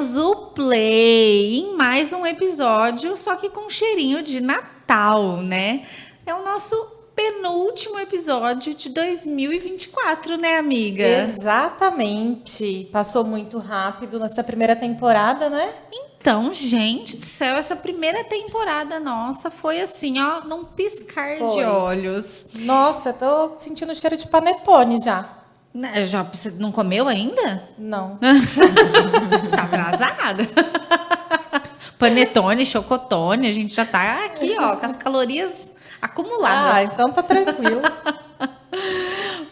demos o play em mais um episódio, só que com cheirinho de Natal, né? É o nosso penúltimo episódio de 2024, né, amiga? Exatamente. Passou muito rápido nessa primeira temporada, né? Então, gente do céu, essa primeira temporada nossa foi assim, ó, num piscar de olhos. Nossa, eu tô sentindo o cheiro de panetone já. Você não comeu ainda? Não. Você tá atrasada. Panetone, chocotone, a gente já tá aqui, ó, com as calorias acumuladas. Ah, então tá tranquilo.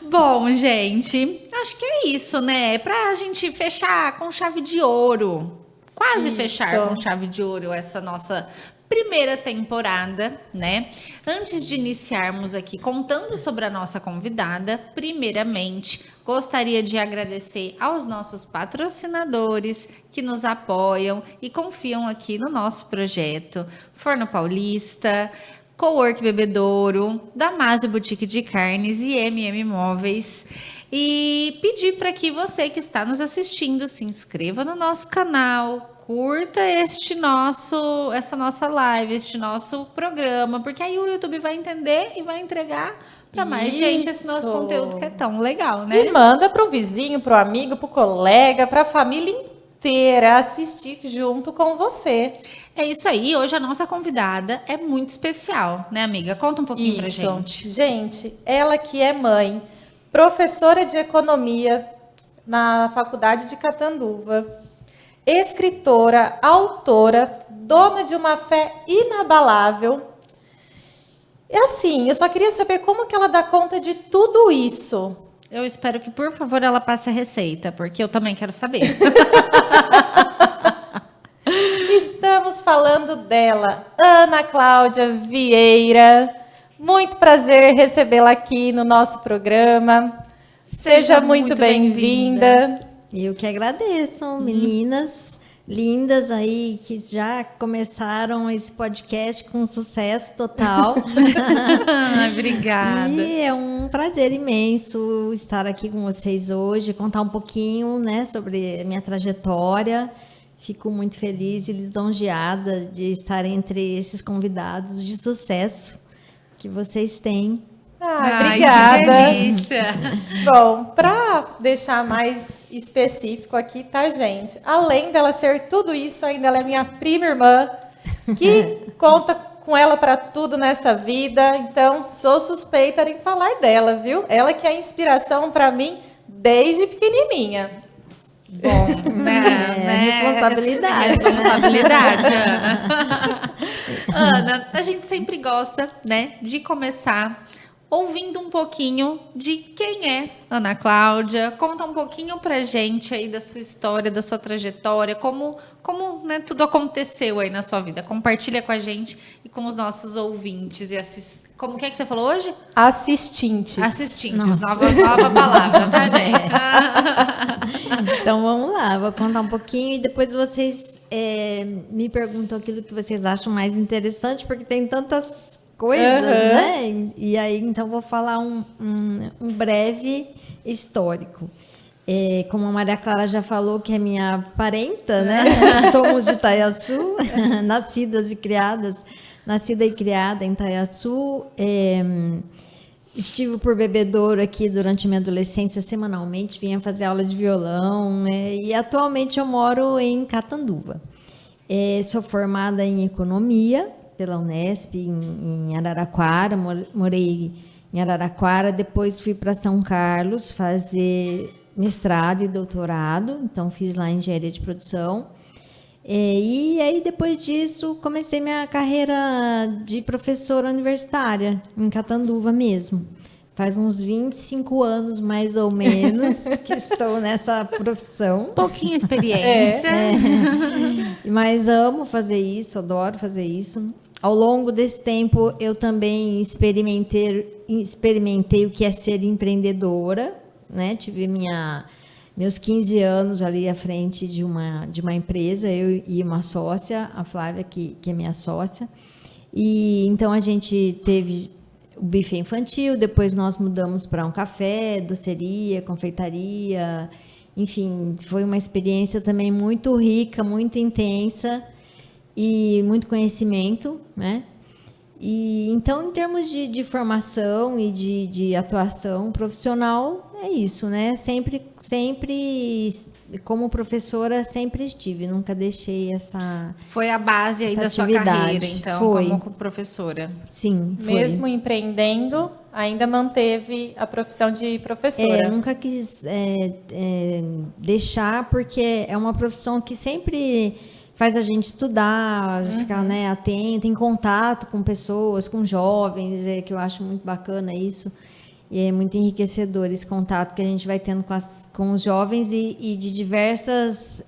Bom, gente, acho que é isso, né? Pra gente fechar com chave de ouro. Quase fechar com chave de ouro essa nossa primeira temporada, né? Antes de iniciarmos aqui contando sobre a nossa convidada, primeiramente gostaria de agradecer aos nossos patrocinadores que nos apoiam e confiam aqui no nosso projeto. Forno Paulista, Cowork Bebedouro, Damásio Boutique de Carnes e MM Móveis. E pedir para que você que está nos assistindo se inscreva no nosso canal, curta essa nossa live, este nosso programa, porque aí o YouTube vai entender e vai entregar para mais gente esse nosso conteúdo que é tão legal, né? E manda pro vizinho, pro amigo, pro colega, pra família inteira assistir junto com você. É isso aí. Hoje a nossa convidada é muito especial, né, amiga? Conta um pouquinho pra gente. Gente, ela que é mãe, professora de economia na Faculdade de Catanduva, escritora, autora, dona de uma fé inabalável. E assim, eu só queria saber como que ela dá conta de tudo isso. Eu espero que, por favor, ela passe a receita, porque eu também quero saber. Estamos falando dela, Ana Cláudia Vieira. Muito prazer recebê-la aqui no nosso programa. Seja muito bem-vinda. Eu que agradeço, meninas lindas aí que já começaram esse podcast com sucesso total. Obrigada. E é um prazer imenso estar aqui com vocês hoje, contar um pouquinho, né, sobre a minha trajetória. Fico muito feliz e lisonjeada de estar entre esses convidados de sucesso que vocês têm. Obrigada. Que delícia. Bom, para deixar mais específico aqui, tá, gente? Além dela ser tudo isso, ainda ela é minha prima irmã, que conta com ela para tudo nessa vida. Então, sou suspeita em falar dela, viu? Ela que é inspiração para mim desde pequenininha. Bom, Responsabilidade. Responsabilidade, Ana. Ana, a gente sempre gosta, né, de começar ouvindo um pouquinho de quem é Ana Cláudia. Conta um pouquinho pra gente aí da sua história, da sua trajetória, como né, tudo aconteceu aí na sua vida. Compartilha com a gente e com os nossos ouvintes e Como que você falou hoje? Assistintes. Assistintes, nova palavra, tá, gente? Então vamos lá, vou contar um pouquinho e depois vocês me perguntam aquilo que vocês acham mais interessante, porque tem tantas coisas, né? E aí, então, vou falar um breve histórico. Como a Maria Clara já falou, que é minha parenta, né? Somos de Itaiaçu, nascida e criada em Itaiaçu. Estive por Bebedouro aqui durante minha adolescência, semanalmente, vinha fazer aula de violão, né? E atualmente eu moro em Catanduva. Sou formada em economia pela Unesp, em Araraquara, morei em Araraquara, depois fui para São Carlos fazer mestrado e doutorado, então fiz lá engenharia de produção. E aí, depois disso, comecei minha carreira de professora universitária, em Catanduva mesmo. Faz uns 25 anos, mais ou menos, que estou nessa profissão. Pouquinha experiência. Mas amo fazer isso, adoro fazer isso. Ao longo desse tempo, eu também experimentei o que é ser empreendedora, né? Tive meus 15 anos ali à frente de uma empresa, eu e uma sócia, a Flávia, que é minha sócia. E então a gente teve o buffet infantil, depois nós mudamos para um café, doceria, confeitaria, enfim, foi uma experiência também muito rica, muito intensa e muito conhecimento, né? E então, em termos de formação e de atuação profissional, é isso, né? Sempre, como professora, sempre estive, nunca deixei essa. Foi a base aí Essa da sua atividade. carreira, então, Foi. como professora. Sim, foi. Mesmo empreendendo, ainda manteve a profissão de professora. Nunca quis deixar, porque é uma profissão que sempre faz a gente estudar, ficar, né, atenta, em contato com pessoas, com jovens, que eu acho muito bacana isso. E é muito enriquecedor esse contato que a gente vai tendo com os jovens e de diversas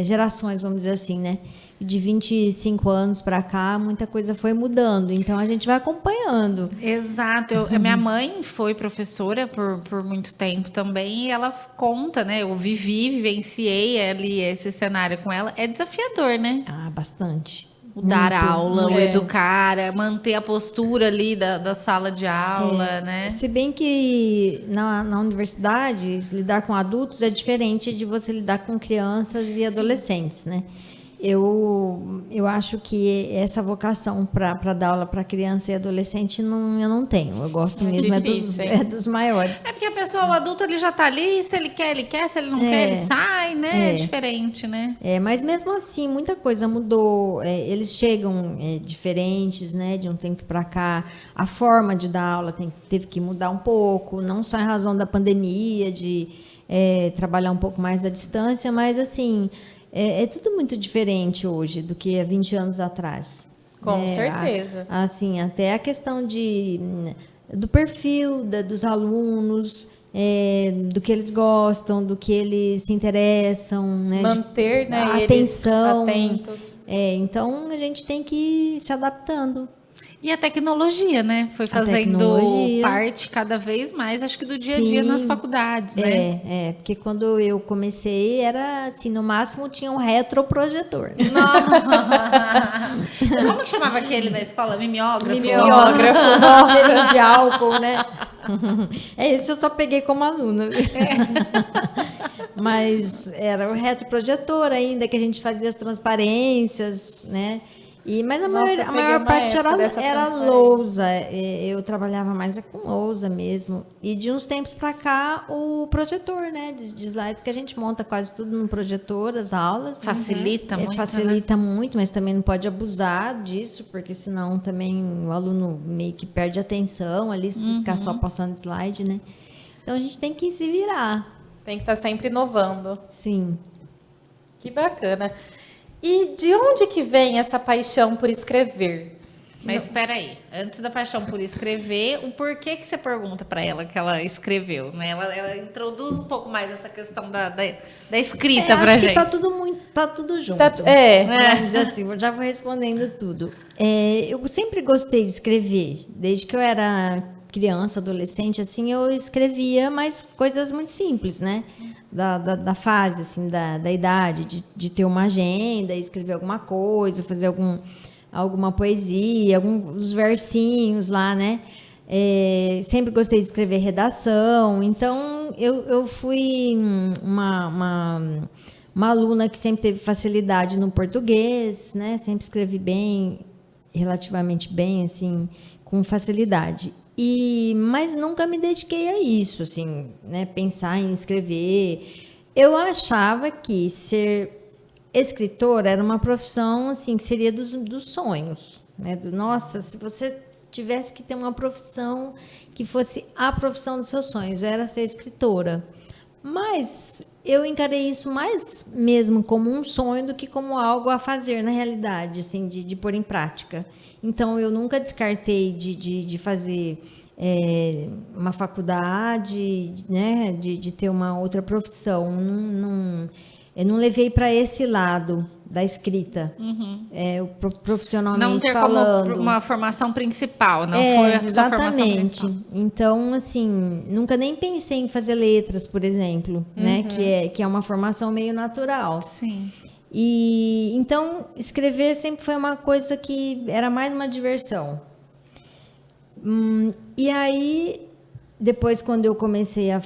gerações, vamos dizer assim, né? De 25 anos para cá, muita coisa foi mudando. Então, a gente vai acompanhando. Exato. A minha mãe foi professora por muito tempo também, e ela conta, né? Eu vivenciei ali esse cenário com ela. É desafiador, né? Ah, bastante. O dar aula, o É. educar, manter a postura ali da sala de aula, né? Se bem que na universidade, lidar com adultos é diferente de você lidar com crianças e adolescentes, né? Eu acho que essa vocação para dar aula para criança e adolescente eu não tenho. Eu gosto mesmo difícil, hein? dos maiores. É porque a pessoa, o adulto, ele já tá ali, se ele quer, se ele não quer, ele sai, né? É diferente, né? Mas mesmo assim, muita coisa mudou. Eles chegam diferentes, né? De um tempo para cá. A forma de dar aula teve que mudar um pouco, não só em razão da pandemia, de trabalhar um pouco mais à distância, mas assim, é tudo muito diferente hoje do que há 20 anos atrás. Com certeza. Assim, até a questão do perfil dos alunos, do que eles gostam, do que eles se interessam, né? Manter, né, eles atenção. atentos. Então, a gente tem que ir se adaptando. E a tecnologia, né? Foi fazendo tecnologia. parte cada vez mais, acho que do dia a dia Sim. nas faculdades, né? Porque quando eu comecei, era assim, no máximo tinha um retroprojetor. Como que chamava aquele na escola? Mimeógrafo? Mimeógrafo. Cheiro de álcool, né? Esse eu só peguei como aluna. Mas era o retroprojetor ainda, que a gente fazia as transparências, né? Mas a Nossa, eu peguei maior uma parte época dessa era transparência. lousa. Eu trabalhava mais com lousa mesmo. E de uns tempos para cá, o projetor, né? De slides que a gente monta quase tudo no projetor, as aulas. Facilita muito, Facilita muito, mas também não pode abusar disso, porque senão também o aluno meio que perde a atenção ali, se ficar só passando slide, né? Então a gente tem que se virar. Tem que estar sempre inovando. Sim. Que bacana. E de onde que vem essa paixão por escrever? Mas espera aí, antes da paixão por escrever, o porquê que você pergunta para ela que ela escreveu, né? Ela introduz um pouco mais essa questão da escrita pra acho gente. que tá tudo junto. Vamos dizer assim, eu já vou respondendo tudo. Eu sempre gostei de escrever, desde que eu era criança, adolescente, assim, eu escrevia, mas coisas muito simples, né? Da fase, assim, da idade, de ter uma agenda, escrever alguma coisa, fazer alguma poesia, alguns versinhos lá, né? Sempre gostei de escrever redação, então eu fui uma aluna que sempre teve facilidade no português, né? Sempre escrevi bem, relativamente bem, assim, com facilidade. Mas nunca me dediquei a isso, assim, né? Pensar em escrever. Eu achava que ser escritora era uma profissão, assim, que seria dos sonhos, né? Nossa, se você tivesse que ter uma profissão que fosse a profissão dos seus sonhos, era ser escritora. Mas eu encarei isso mais mesmo como um sonho do que como algo a fazer na realidade, assim, de pôr em prática. Então, eu nunca descartei de fazer uma faculdade, né, de ter uma outra profissão. Eu não levei para esse lado da escrita, profissionalmente não ter falando. como uma formação principal, não foi a sua formação principal. Então, assim, nunca nem pensei em fazer letras, por exemplo, né, que é uma formação meio natural. Sim. E então escrever sempre foi uma coisa que era mais uma diversão. E aí Depois, quando eu comecei a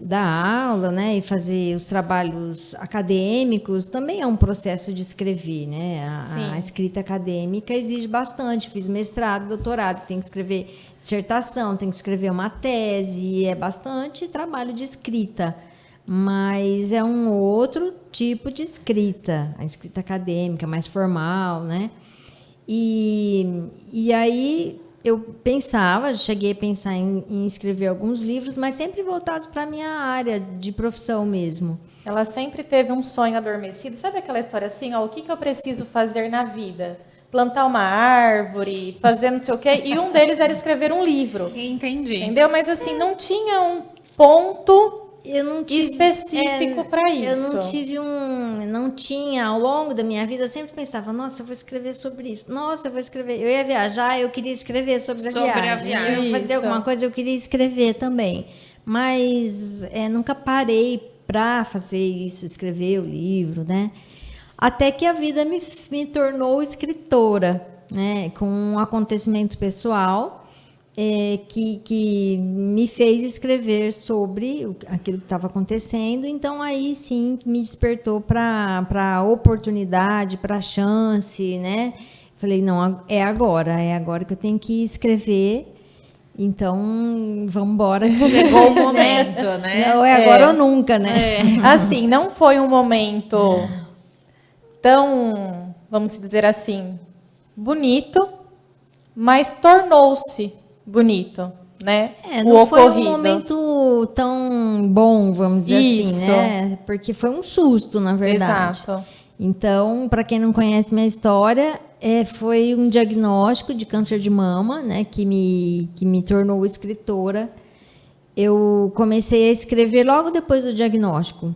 dar aula, né, e fazer os trabalhos acadêmicos, também é um processo de escrever, né? A escrita acadêmica exige bastante. Fiz mestrado, doutorado, tem que escrever dissertação, tem que escrever uma tese, é bastante trabalho de escrita. Mas é um outro tipo de escrita, a escrita acadêmica, mais formal, né? E aí eu cheguei a pensar em escrever alguns livros, mas sempre voltados para a minha área de profissão mesmo. Ela sempre teve um sonho adormecido. Sabe aquela história assim, ó, o que eu preciso fazer na vida? Plantar uma árvore, fazer não sei o quê. E um deles era escrever um livro. Entendi. Entendeu? Mas assim, não tinha um ponto específico para isso. Eu não tive não tinha, ao longo da minha vida, eu sempre pensava, nossa, eu vou escrever sobre isso. Nossa, eu vou escrever. Eu ia viajar, eu queria escrever sobre a viagem. Eu ia fazer alguma coisa, eu queria escrever também. Mas nunca parei para fazer isso, escrever o livro, né? Até que a vida me tornou escritora, né? Com um acontecimento pessoal que me fez escrever sobre aquilo que estava acontecendo. Então, aí sim, me despertou para a oportunidade, para a chance, né? Falei, não, é agora que eu tenho que escrever. Então, vamos embora. Chegou o momento, né? Não, é agora ou nunca, né? Assim, não foi um momento tão, vamos dizer assim, bonito, mas tornou-se bonito, né? Não foi um momento tão bom, vamos dizer assim, né? Porque foi um susto, na verdade. Exato. Então, para quem não conhece minha história, foi um diagnóstico de câncer de mama, né? Que me tornou escritora. Eu comecei a escrever logo depois do diagnóstico.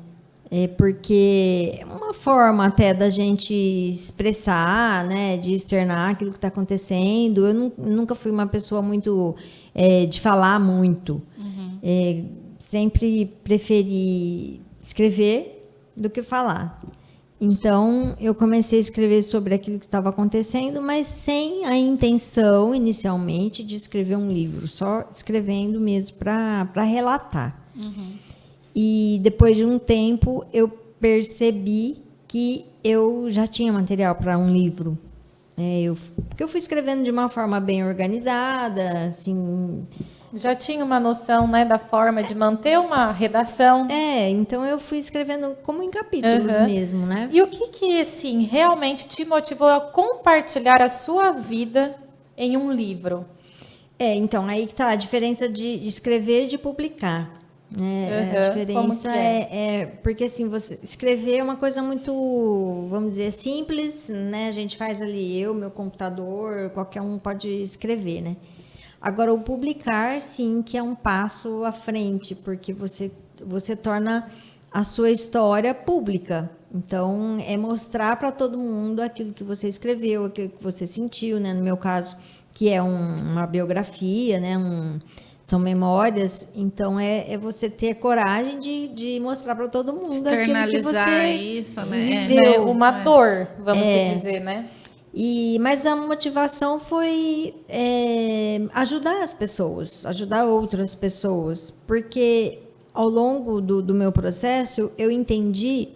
Porque é uma forma até da gente expressar, né, de externar aquilo que está acontecendo. Eu nunca fui uma pessoa muito de falar muito. Sempre preferi escrever do que falar. Então, eu comecei a escrever sobre aquilo que estava acontecendo, mas sem a intenção, inicialmente, de escrever um livro. Só escrevendo mesmo para relatar. E depois de um tempo eu percebi que eu já tinha material para um livro. Porque eu fui escrevendo de uma forma bem organizada, assim. Já tinha uma noção, né, da forma de manter uma redação. Então eu fui escrevendo como em capítulos mesmo, né? E o que assim, realmente te motivou a compartilhar a sua vida em um livro? Então, aí que está a diferença de escrever e de publicar. A diferença porque assim, você escrever é uma coisa muito, vamos dizer, simples, né? A gente faz ali, meu computador, qualquer um pode escrever, né? Agora, o publicar, sim, que é um passo à frente, porque você torna a sua história pública. Então, é mostrar para todo mundo aquilo que você escreveu, aquilo que você sentiu, né? No meu caso, que é uma biografia, né? São memórias, então é você ter coragem de mostrar para todo mundo externalizar aquilo que você isso, né? viveu. Uma dor, vamos dizer, né? Mas a motivação foi ajudar as pessoas, ajudar outras pessoas, porque ao longo do meu processo eu entendi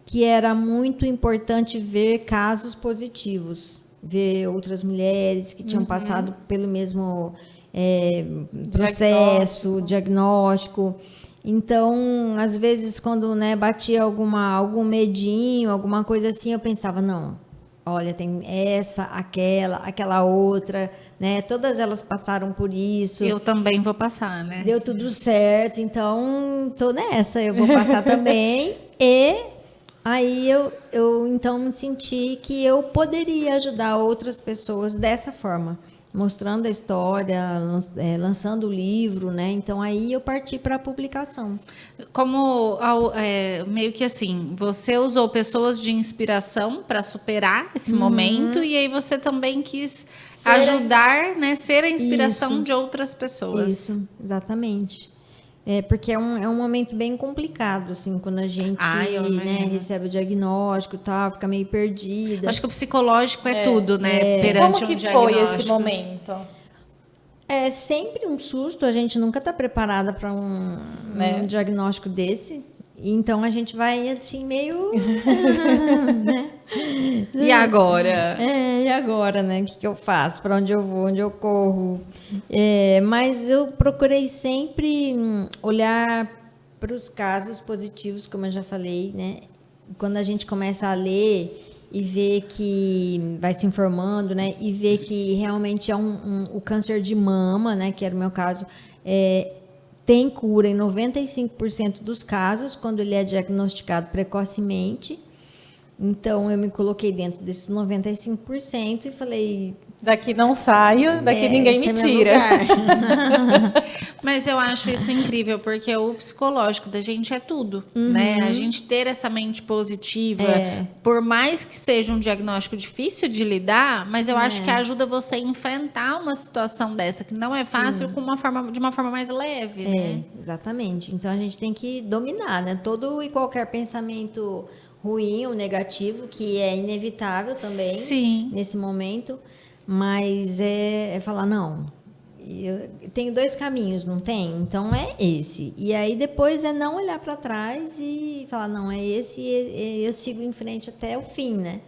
que era muito importante ver casos positivos, ver outras mulheres que tinham passado pelo mesmo processo, diagnóstico. Então, às vezes, quando batia algum medinho, alguma coisa assim, eu pensava, não, olha, tem essa, aquela outra, né? Todas elas passaram por isso. Eu também vou passar, né? Deu tudo certo, então tô nessa, eu vou passar também. E aí eu então senti que eu poderia ajudar outras pessoas dessa forma, mostrando a história, lançando o livro, né? Então aí eu parti para a publicação. Como meio que assim, você usou pessoas de inspiração para superar esse momento e aí você também quis ajudar, né? Ser a inspiração de outras pessoas. Isso, exatamente. Porque é um momento bem complicado, assim, quando a gente recebe o diagnóstico e tal, fica meio perdida. Acho que o psicológico é tudo, né? Perante Como que um diagnóstico. foi esse momento? É sempre um susto, a gente nunca está preparada para um diagnóstico desse. Então a gente vai assim meio. Né? E agora? E agora, né? O que eu faço? Para onde eu vou? Onde eu corro? Mas eu procurei sempre olhar para os casos positivos, como eu já falei, né? Quando a gente começa a ler e ver que vai se informando, né? E ver que realmente é o câncer de mama, né? Que era o meu caso, tem cura em 95% dos casos quando ele é diagnosticado precocemente. Então eu me coloquei dentro desses 95% e falei, daqui não saio, daqui ninguém me tira. Mas eu acho isso incrível, porque o psicológico da gente é tudo, né? A gente ter essa mente positiva, por mais que seja um diagnóstico difícil de lidar, mas eu acho que ajuda você a enfrentar uma situação dessa, que não é fácil, de uma forma mais leve, né? Exatamente. Então a gente tem que dominar, né? Todo e qualquer pensamento ruim ou negativo, que é inevitável também nesse momento, mas é falar, não, eu tenho 2 caminhos, não tem? Então é esse. E aí depois é não olhar para trás e falar, não, é esse, e eu sigo em frente até o fim, né?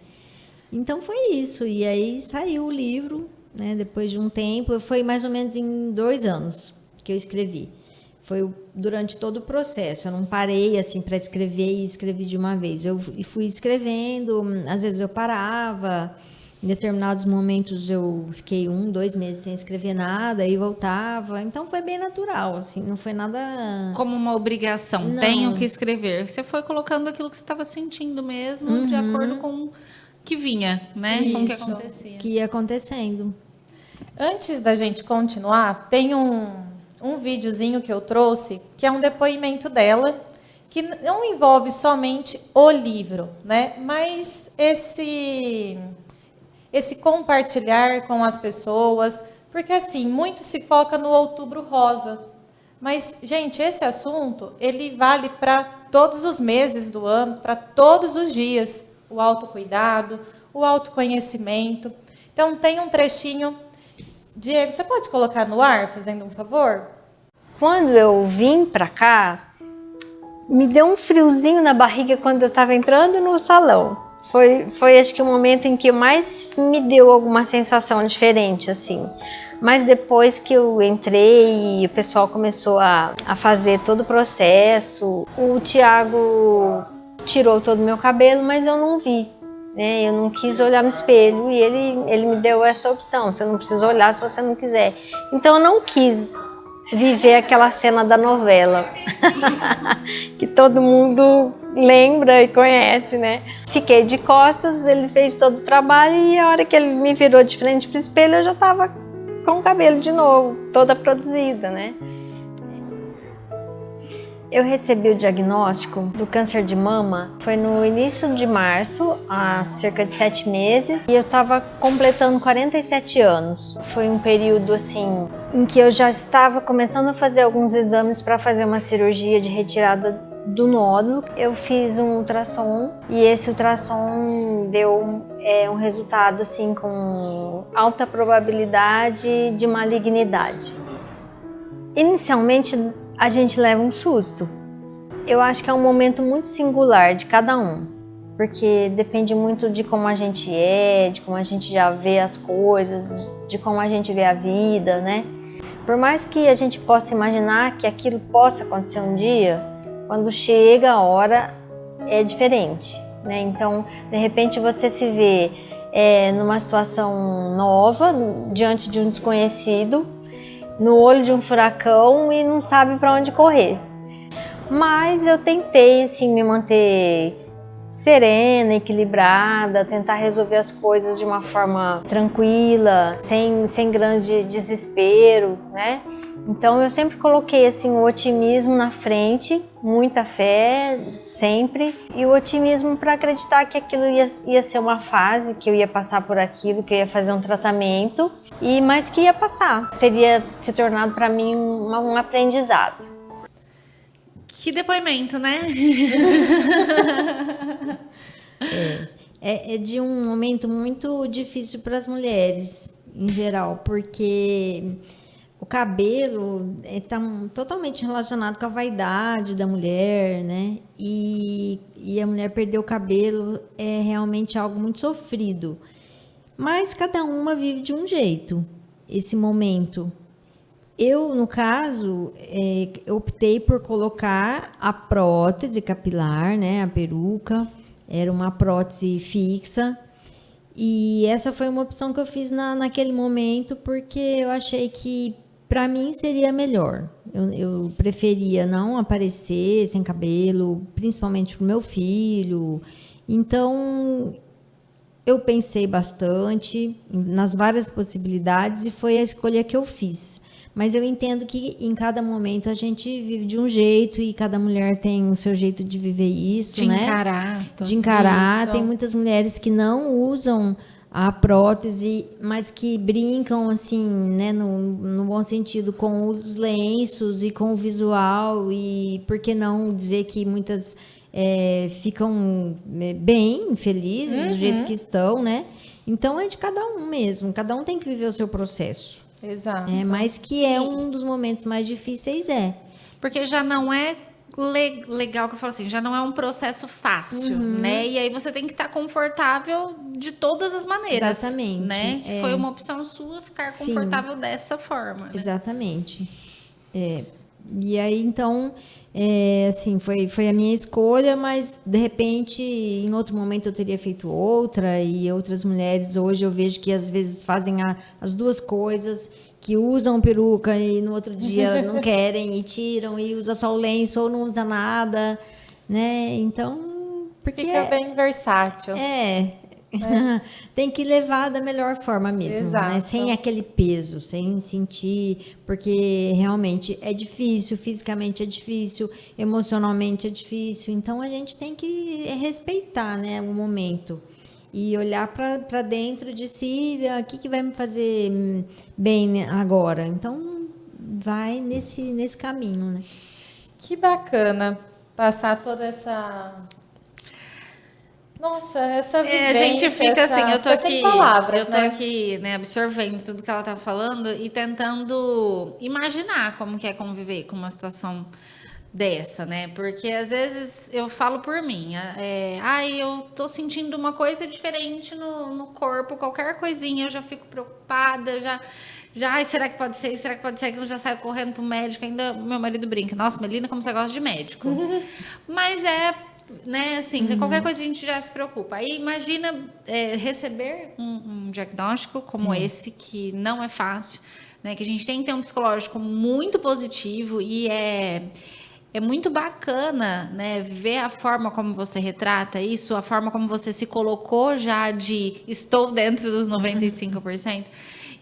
Então foi isso. E aí saiu o livro, né? Depois de um tempo, foi mais ou menos em 2 anos que eu escrevi. Foi durante todo o processo. Eu não parei assim para escrever e escrevi de uma vez. Eu fui escrevendo, às vezes eu parava, em determinados momentos eu fiquei 1, 2 meses sem escrever nada e voltava. Então foi bem natural, assim, não foi nada como uma obrigação. Não. Tenho que escrever. Você foi colocando aquilo que você estava sentindo mesmo, de acordo com o que vinha, né? Com o que Isso. acontecia. que ia acontecendo. Antes da gente continuar, tem um videozinho que eu trouxe, que é um depoimento dela, que não envolve somente o livro, né? Mas esse compartilhar com as pessoas, porque assim, muito se foca no Outubro Rosa. Mas, gente, esse assunto, ele vale para todos os meses do ano, para todos os dias. O autocuidado, o autoconhecimento. Então, tem um trechinho. Diego, você pode colocar no ar, fazendo um favor? Quando eu vim para cá, me deu um friozinho na barriga quando eu estava entrando no salão. Foi acho que o momento em que mais me deu alguma sensação diferente, assim. Mas depois que eu entrei e o pessoal começou a fazer todo o processo, o Tiago tirou todo o meu cabelo, mas eu não vi. Né? Eu não quis olhar no espelho e ele me deu essa opção. Você não precisa olhar se você não quiser. Então eu não quis viver aquela cena da novela que todo mundo lembra e conhece, né? Fiquei de costas, ele fez todo o trabalho e a hora que ele me virou de frente para o espelho eu já estava com o cabelo de novo, toda produzida, né? Eu recebi o diagnóstico do câncer de mama, foi no início de março, há cerca de 7 meses, e eu estava completando 47 anos. Foi um período assim em que eu já estava começando a fazer alguns exames para fazer uma cirurgia de retirada do nódulo. Eu fiz um ultrassom e esse ultrassom deu um resultado assim com alta probabilidade de malignidade. Inicialmente a gente leva um susto. Eu acho que é um momento muito singular de cada um, porque depende muito de como a gente é, de como a gente já vê as coisas, de como a gente vê a vida, né? Por mais que a gente possa imaginar que aquilo possa acontecer um dia, quando chega a hora é diferente, né? Então, de repente você se vê numa situação nova, diante de um desconhecido, no olho de um furacão e não sabe para onde correr. Mas eu tentei assim, me manter serena, equilibrada, tentar resolver as coisas de uma forma tranquila, sem grande desespero, né? Então eu sempre coloquei assim, o otimismo na frente, muita fé, sempre, e o otimismo para acreditar que aquilo ia ser uma fase, que eu ia passar por aquilo, que eu ia fazer um tratamento, mas que ia passar. Teria se tornado para mim um aprendizado. Que depoimento, né? É de um momento muito difícil para as mulheres, em geral, porque cabelo está totalmente relacionado com a vaidade da mulher, né? E a mulher perder o cabelo é realmente algo muito sofrido. Mas cada uma vive de um jeito esse momento. Eu, no caso, optei por colocar a prótese capilar, né? A peruca. Era uma prótese fixa. E essa foi uma opção que eu fiz naquele momento, porque eu achei que, para mim, seria melhor. Eu preferia não aparecer sem cabelo, principalmente para o meu filho. Então, eu pensei bastante nas várias possibilidades e foi a escolha que eu fiz. Mas eu entendo que em cada momento a gente vive de um jeito e cada mulher tem o seu jeito de viver isso, de né? encarar a situação. De encarar. Isso. Tem muitas mulheres que não usam a prótese, mas que brincam, assim, né, no bom sentido, com os lenços e com o visual. E por que não dizer que muitas ficam bem, felizes do jeito que estão, né? Então é de cada um mesmo. Cada um tem que viver o seu processo. Exato. Mas que é um dos momentos mais difíceis, Porque já não é legal, que eu falo assim, já não é um processo fácil, né? E aí você tem que estar confortável de todas as maneiras. Exatamente. Né? Foi uma opção sua ficar Sim. confortável dessa forma. Né? Exatamente. E aí, então, assim, foi a minha escolha, mas, de repente, em outro momento eu teria feito outra, e outras mulheres, hoje eu vejo que, às vezes, fazem as duas coisas, que usam peruca e no outro dia não querem e tiram, e usa só o lenço ou não usa nada, né? Então, porque... Fica bem versátil. Tem que levar da melhor forma mesmo, Exato. né? Sem aquele peso, sem sentir, porque realmente é difícil, fisicamente é difícil, emocionalmente é difícil, então a gente tem que respeitar, né, o momento e olhar para dentro de si, o que vai me fazer bem agora. Então vai nesse caminho, né? Que bacana passar toda essa... Nossa, essa vivência, a gente fica assim, eu tô aqui, sem palavras, eu tô aqui, né, absorvendo tudo que ela tá falando e tentando imaginar como que é conviver com uma situação dessa, né? Porque às vezes eu falo por mim, eu tô sentindo uma coisa diferente no corpo, qualquer coisinha eu já fico preocupada, já, será que pode ser? Será que pode ser? Aquilo já sai correndo pro médico. Ainda meu marido brinca, nossa, Melina, como você gosta de médico. Mas né, assim, qualquer coisa a gente já se preocupa. Aí imagina receber um diagnóstico como esse, que não é fácil, né? Que a gente tem que ter um psicológico muito positivo e é muito bacana, né, ver a forma como você retrata isso, a forma como você se colocou já de estou dentro dos 95%.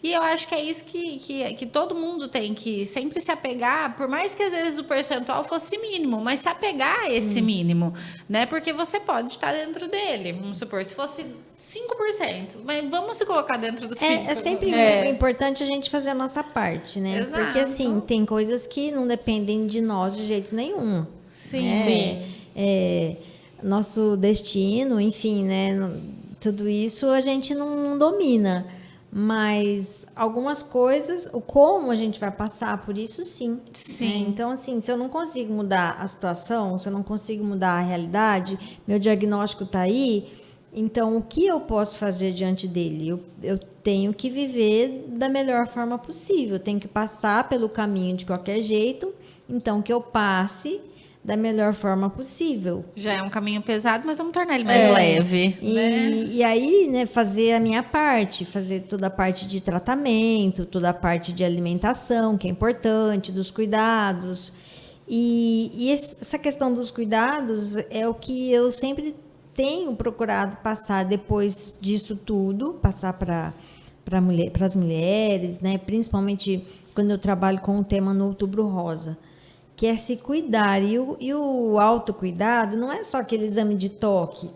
E eu acho que é isso que todo mundo tem que sempre se apegar, por mais que às vezes o percentual fosse mínimo, mas se apegar a esse mínimo, né? Porque você pode estar dentro dele. Vamos supor, se fosse 5%, mas vamos se colocar dentro do 5%. É sempre importante a gente fazer a nossa parte, né? Exato. Porque, assim, tem coisas que não dependem de nós de jeito nenhum. Sim. Sim. Nosso destino, enfim, né? Tudo isso a gente não domina. Mas algumas coisas, o como a gente vai passar por isso, sim. Sim. Então, assim, se eu não consigo mudar a situação, se eu não consigo mudar a realidade, meu diagnóstico está aí, então o que eu posso fazer diante dele? Eu tenho que viver da melhor forma possível, eu tenho que passar pelo caminho de qualquer jeito, então que eu passe da melhor forma possível. Já é um caminho pesado, mas vamos tornar ele mais leve. E aí, né, fazer a minha parte, fazer toda a parte de tratamento, toda a parte de alimentação, que é importante, dos cuidados. E essa questão dos cuidados é o que eu sempre tenho procurado passar depois disso tudo, passar para as mulheres, né, principalmente quando eu trabalho com o tema no Outubro Rosa, que é se cuidar. E o autocuidado não é só aquele exame de toque,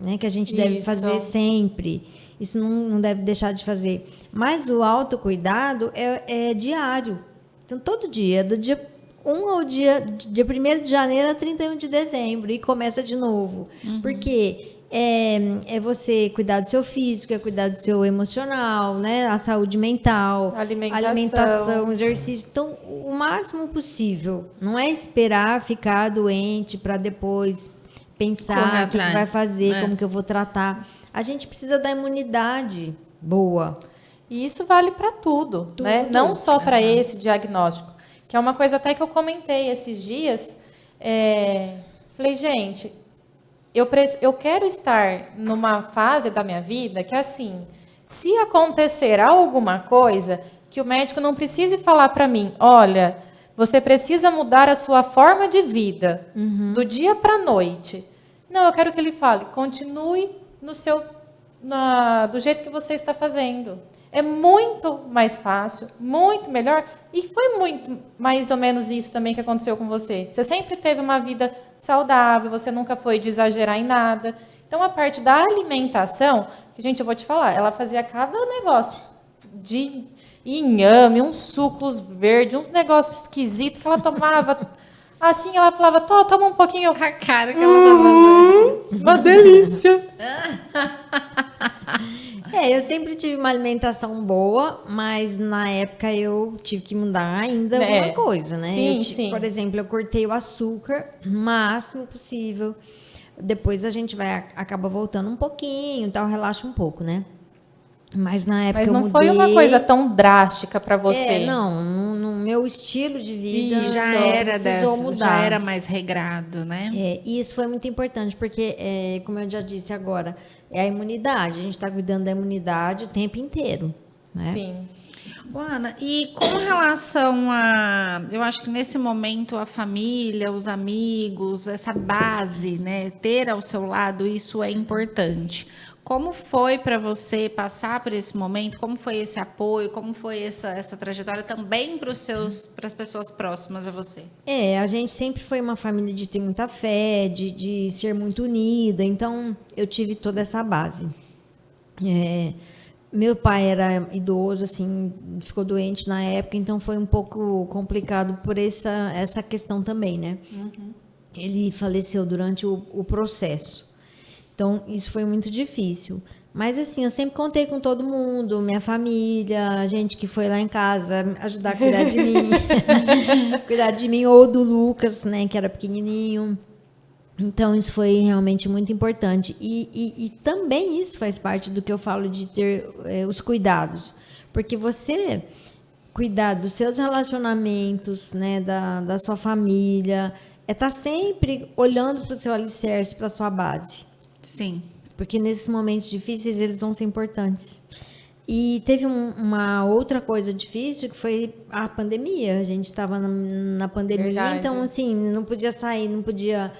né, que a gente deve fazer sempre. Isso não deve deixar de fazer. Mas o autocuidado é diário. Então, todo dia, do dia 1 ao dia 1º de janeiro a 31 de dezembro, e começa de novo. Porque é você cuidar do seu físico, é cuidar do seu emocional, né? A saúde mental, alimentação, exercício. Então, o máximo possível. Não é esperar ficar doente para depois pensar o que vai fazer, como que eu vou tratar. A gente precisa da imunidade boa. E isso vale para tudo, né? Não só para esse diagnóstico, que é uma coisa até que eu comentei esses dias. Falei, gente, eu quero estar numa fase da minha vida que, assim, se acontecer alguma coisa, que o médico não precise falar para mim, olha, você precisa mudar a sua forma de vida do dia para a noite. Não, eu quero que ele fale, continue do jeito que você está fazendo. É muito mais fácil, muito melhor. E foi muito mais ou menos isso também que aconteceu com você. Você sempre teve uma vida saudável, você nunca foi de exagerar em nada. Então, a parte da alimentação, que, gente, eu vou te falar, ela fazia cada negócio de inhame, uns sucos verdes, uns negócios esquisitos que ela tomava. Assim, ela falava, toma um pouquinho. A cara que ela tá fazendo. Uma delícia. Eu sempre tive uma alimentação boa, mas na época eu tive que mudar ainda alguma coisa, né? Sim. Por exemplo, eu cortei o açúcar o máximo possível. Depois a gente acaba voltando um pouquinho, tal, relaxa um pouco, né? Mas na época Mas não foi uma coisa tão drástica para você. No meu estilo de vida já era precisou mudar. Já era mais regrado, né? E isso foi muito importante, porque, como eu já disse agora, é a imunidade. A gente está cuidando da imunidade o tempo inteiro, né? Sim. Ana, e com relação a... Eu acho que nesse momento a família, os amigos, essa base, né? Ter ao seu lado, isso é importante. Como foi para você passar por esse momento? Como foi esse apoio? Como foi essa trajetória também para as pessoas próximas a você? A gente sempre foi uma família de ter muita fé, de ser muito unida. Então, eu tive toda essa base. Meu pai era idoso, assim, ficou doente na época, então foi um pouco complicado por essa questão também, né? Ele faleceu durante o processo. Então, isso foi muito difícil. Mas, assim, eu sempre contei com todo mundo, minha família, gente que foi lá em casa ajudar a cuidar de mim. Cuidar de mim, ou do Lucas, né, que era pequenininho. Então, isso foi realmente muito importante. E também isso faz parte do que eu falo de ter os cuidados. Porque você cuidar dos seus relacionamentos, né, da sua família, estar sempre olhando para o seu alicerce, para a sua base. Sim. Porque nesses momentos difíceis eles vão ser importantes. E teve uma outra coisa difícil que foi a pandemia. A gente estava na pandemia, Verdade. então assim, não podia sair, não podia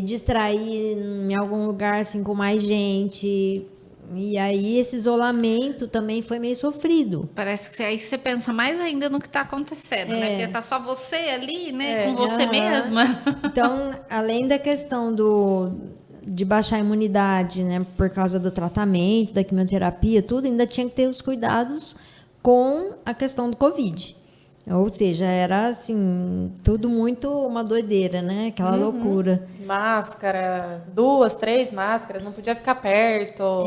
distrair em algum lugar assim com mais gente. E aí esse isolamento também foi meio sofrido. Parece que aí você pensa mais ainda no que está acontecendo, né? Porque tá só você ali, né? Com você mesma. Então, além da questão de baixar a imunidade, né, por causa do tratamento, da quimioterapia, tudo, ainda tinha que ter os cuidados com a questão do Covid. Ou seja, era assim, tudo muito uma doideira, né? Aquela loucura. Máscara, 2, 3 máscaras, não podia ficar perto.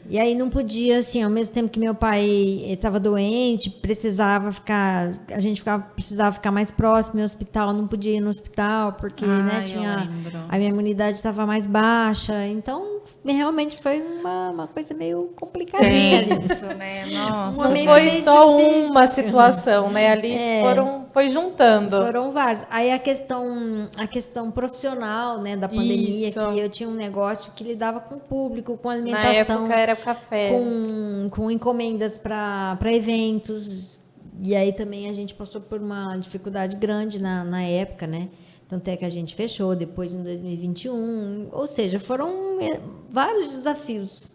E aí não podia, assim, ao mesmo tempo que meu pai estava doente, precisava ficar mais próximo ao hospital, não podia ir no hospital, porque né, a minha imunidade estava mais baixa. Então, realmente foi uma coisa meio complicadinha ali. Isso, né? Nossa. Não foi só uma situação, né? Ali foi juntando. Foram vários. Aí a questão profissional, né, da pandemia, Isso. que eu tinha um negócio que lidava com o público, com Na alimentação. época era o café. Com encomendas para eventos. E aí também a gente passou por uma dificuldade grande na época, né? Tanto é que a gente fechou depois em 2021. Ou seja, foram vários desafios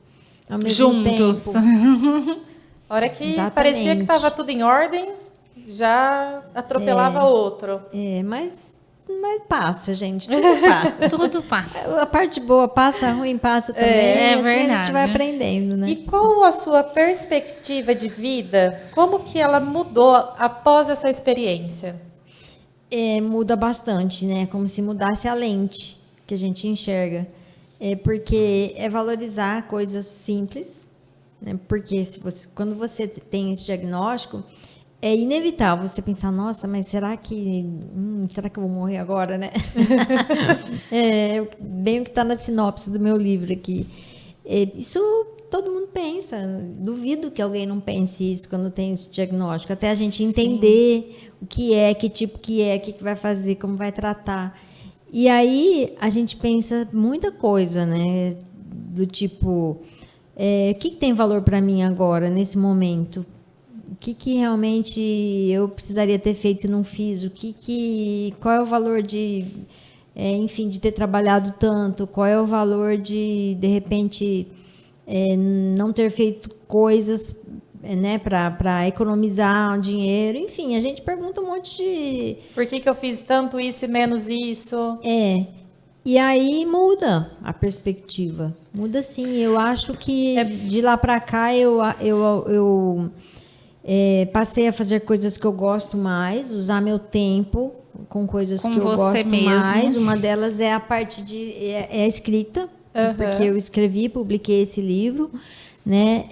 ao mesmo juntos. tempo. A hora que Exatamente. parecia que estava tudo em ordem, já atropelava outro. Mas passa, gente. Tudo passa. Tudo passa. A parte boa passa, a ruim passa também. É assim verdade. a gente vai aprendendo, né? E qual a sua perspectiva de vida? Como que ela mudou após essa experiência? Muda bastante, né? Como se mudasse a lente que a gente enxerga. porque é valorizar coisas simples, né? Porque quando você tem esse diagnóstico, é inevitável você pensar, nossa, mas será que eu vou morrer agora, né? Bem o que está na sinopse do meu livro aqui. Isso todo mundo pensa. Duvido que alguém não pense isso quando tem esse diagnóstico. Até a gente entender o que é, que tipo que é, o que vai fazer, como vai tratar. E aí a gente pensa muita coisa, né? Do tipo, o que tem valor para mim agora, nesse momento? O que realmente eu precisaria ter feito e não fiz? Qual é o valor de ter trabalhado tanto? Qual é o valor de repente, não ter feito coisas, né, para economizar dinheiro? Enfim, a gente pergunta um monte de... Por que eu fiz tanto isso e menos isso? E aí muda a perspectiva. Muda sim. Eu acho que de lá para cá eu passei a fazer coisas que eu gosto mais, usar meu tempo com coisas que eu gosto mais. Uma delas é a parte é a escrita, porque eu escrevi, publiquei esse livro, né?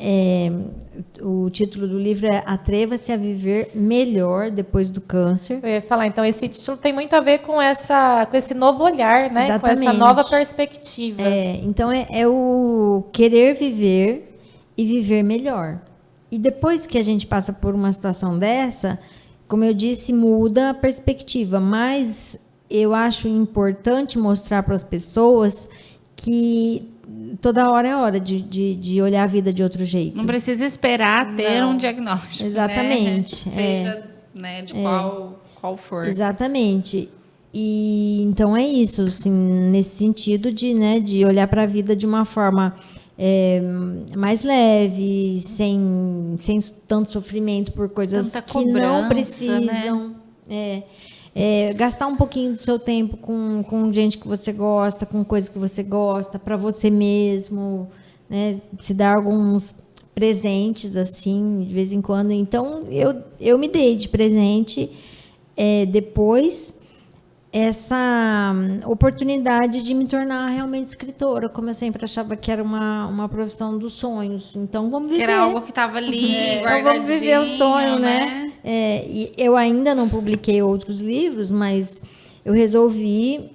O título do livro é Atreva-se a Viver Melhor Depois do Câncer. Eu ia falar, então esse título tem muito a ver com esse novo olhar, né? Exatamente. Com essa nova perspectiva. Então é o querer viver e viver melhor. E depois que a gente passa por uma situação dessa, como eu disse, muda a perspectiva. Mas eu acho importante mostrar para as pessoas que toda hora é hora de olhar a vida de outro jeito. Não precisa esperar ter um diagnóstico. Exatamente. Né? Seja, né, de qual for. Exatamente. E então é isso, assim, nesse sentido de olhar para a vida de uma forma mais leve, sem tanto sofrimento por coisas Tanta que não cobrança, precisam. Né? Gastar um pouquinho do seu tempo com gente que você gosta, com coisas que você gosta, para você mesmo, né? Se dar alguns presentes, assim, de vez em quando. Então, eu me dei de presente depois essa oportunidade de me tornar realmente escritora, como eu sempre achava que era uma profissão dos sonhos. Então, vamos viver. Que era algo que estava ali, guardadinho, então, vamos viver o sonho, né? E eu ainda não publiquei outros livros, mas eu resolvi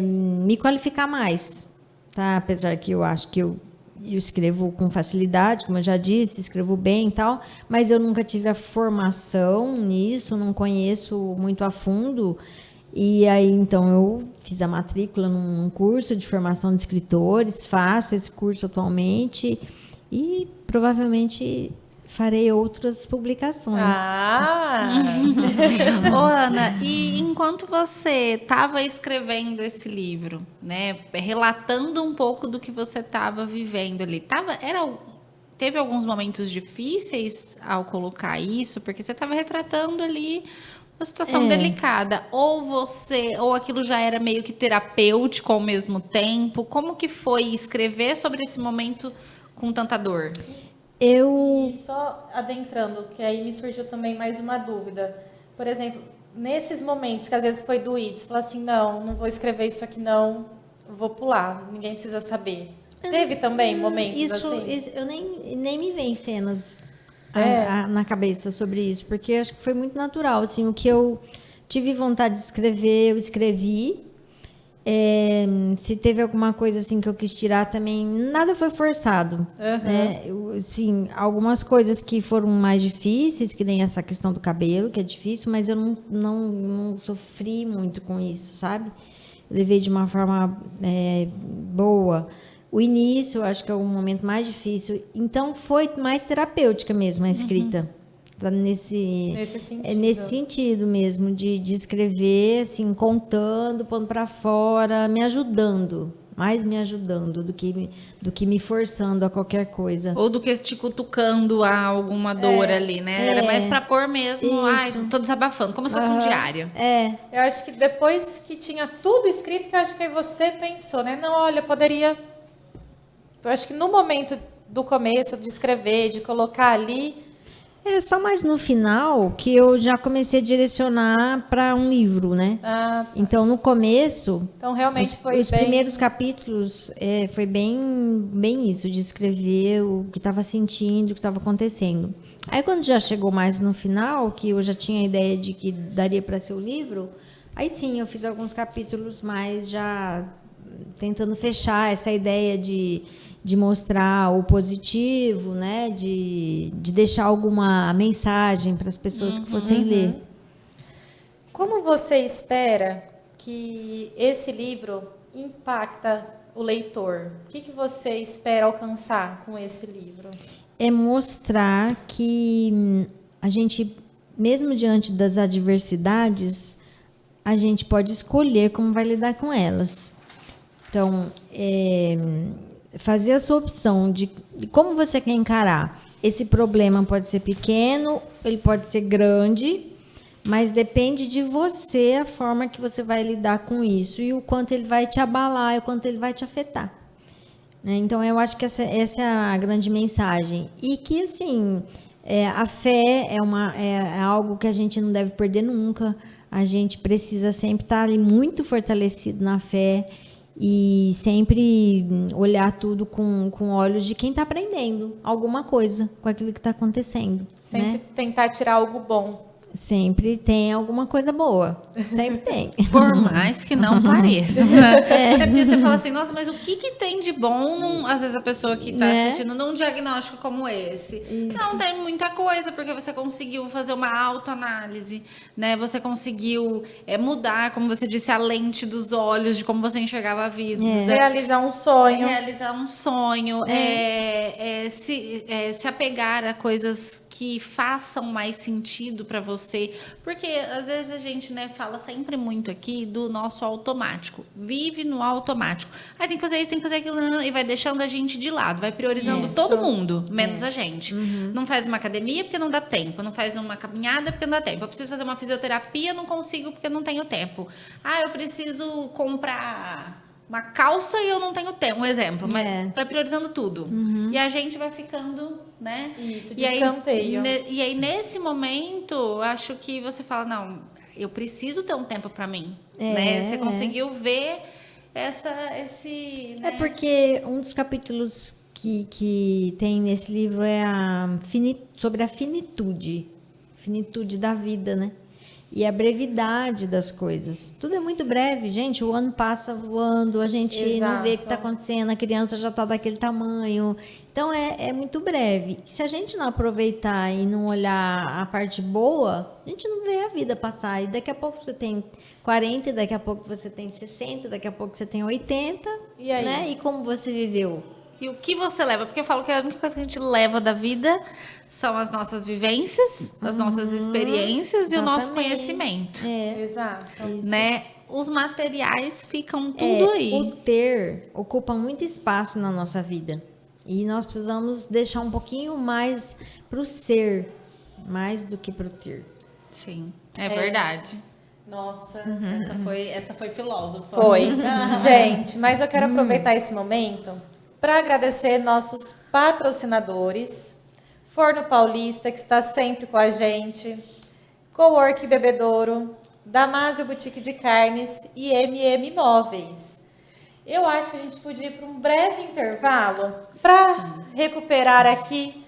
me qualificar mais, tá? Apesar que eu acho que eu escrevo com facilidade, como eu já disse, escrevo bem e tal, mas eu nunca tive a formação nisso, não conheço muito a fundo. E aí, então, eu fiz a matrícula num curso de formação de escritores, faço esse curso atualmente e provavelmente farei outras publicações. Ô, Ana, e enquanto você estava escrevendo esse livro, né, relatando um pouco do que você estava vivendo ali, teve alguns momentos difíceis ao colocar isso, porque você estava retratando ali uma situação delicada, ou aquilo já era meio que terapêutico ao mesmo tempo? Como que foi escrever sobre esse momento com tanta dor? E só adentrando, que aí me surgiu também mais uma dúvida. Por exemplo, nesses momentos que às vezes foi doído, você fala assim, não vou escrever isso aqui não, vou pular, ninguém precisa saber. Teve também momentos assim? Isso, eu nem me vem cenas na cabeça sobre isso, porque acho que foi muito natural. Assim, o que eu tive vontade de escrever, eu escrevi. Se teve alguma coisa assim que eu quis tirar também, nada foi forçado. Né? Assim, algumas coisas que foram mais difíceis, que nem essa questão do cabelo, que é difícil, mas eu não sofri muito com isso, sabe? Eu levei de uma forma boa. O início, eu acho que é o momento mais difícil. Então, foi mais terapêutica mesmo a escrita. Tá nesse sentido mesmo, de escrever, assim, contando, pondo para fora, me ajudando. Mais me ajudando do que me forçando a qualquer coisa. Ou do que te cutucando a alguma dor ali, né? Era mais para pôr mesmo, tô desabafando, como se fosse um diário. Eu acho que depois que tinha tudo escrito, que eu acho que aí você pensou, né? Não, olha, poderia... Eu acho que no momento do começo, de escrever, de colocar ali, É só mais no final que eu já comecei a direcionar para um livro, né? Então, no começo, Então, realmente foi os bem... primeiros capítulos foi bem isso, de escrever o que estava sentindo, o que estava acontecendo. Aí, quando já chegou mais no final, que eu já tinha a ideia de que daria para ser o livro, aí sim, eu fiz alguns capítulos mais já tentando fechar essa ideia de mostrar o positivo, né? De deixar alguma mensagem para as pessoas que fossem ler. Como você espera que esse livro impacta o leitor? O que você espera alcançar com esse livro? É mostrar que a gente, mesmo diante das adversidades, a gente pode escolher como vai lidar com elas. Então, fazer a sua opção de como você quer encarar. Esse problema pode ser pequeno, ele pode ser grande, mas depende de você a forma que você vai lidar com isso e o quanto ele vai te abalar e o quanto ele vai te afetar. Então, eu acho que essa é a grande mensagem. E que, assim, a fé é algo que a gente não deve perder nunca. A gente precisa sempre estar ali muito fortalecido na fé e sempre olhar tudo com olhos de quem está aprendendo alguma coisa com aquilo que está acontecendo. Sempre né? tentar tirar algo bom. Sempre tem alguma coisa boa. Sempre tem. Por mais que não pareça. É porque você fala assim, nossa, mas o que tem de bom, às vezes a pessoa que está assistindo num diagnóstico como esse? Isso. Não tem muita coisa, porque você conseguiu fazer uma autoanálise, né? Você conseguiu mudar, como você disse, a lente dos olhos, de como você enxergava a vida. Realizar um sonho. Se apegar a coisas que façam mais sentido para você, porque às vezes a gente, fala sempre muito aqui do nosso automático, vive no automático, aí tem que fazer isso, tem que fazer aquilo, e vai deixando a gente de lado, vai priorizando todo mundo, menos a gente. Não faz uma academia porque não dá tempo, não faz uma caminhada porque não dá tempo, eu preciso fazer uma fisioterapia, não consigo porque não tenho tempo, eu preciso comprar uma calça e eu não tenho tempo, um exemplo, mas vai priorizando tudo. E a gente vai ficando, né? Isso, de escanteio. E aí, nesse momento, acho que você fala, não, eu preciso ter um tempo para mim, né? Você conseguiu ver esse... Né? É porque um dos capítulos que tem nesse livro é sobre a finitude da vida, né? E a brevidade das coisas. Tudo é muito breve, gente. O ano passa voando, a gente não vê o que está acontecendo, a criança já está daquele tamanho. Então, é muito breve. Se a gente não aproveitar e não olhar a parte boa, a gente não vê a vida passar. E daqui a pouco você tem 40, e daqui a pouco você tem 60, daqui a pouco você tem 80. E aí? Né? E como você viveu? E o que você leva? Porque eu falo que a única coisa que a gente leva da vida são as nossas vivências, as nossas experiências e o nosso conhecimento. Exato. Né? Os materiais ficam tudo aí. O ter ocupa muito espaço na nossa vida. E nós precisamos deixar um pouquinho mais para o ser, mais do que para o ter. Sim, é verdade. Nossa, essa foi filósofa. Foi. Gente, mas eu quero aproveitar esse momento para agradecer nossos patrocinadores, Forno Paulista, que está sempre com a gente, Cowork Bebedouro, Damásio Boutique de Carnes e MM Móveis. Eu acho que a gente podia ir para um breve intervalo para recuperar aqui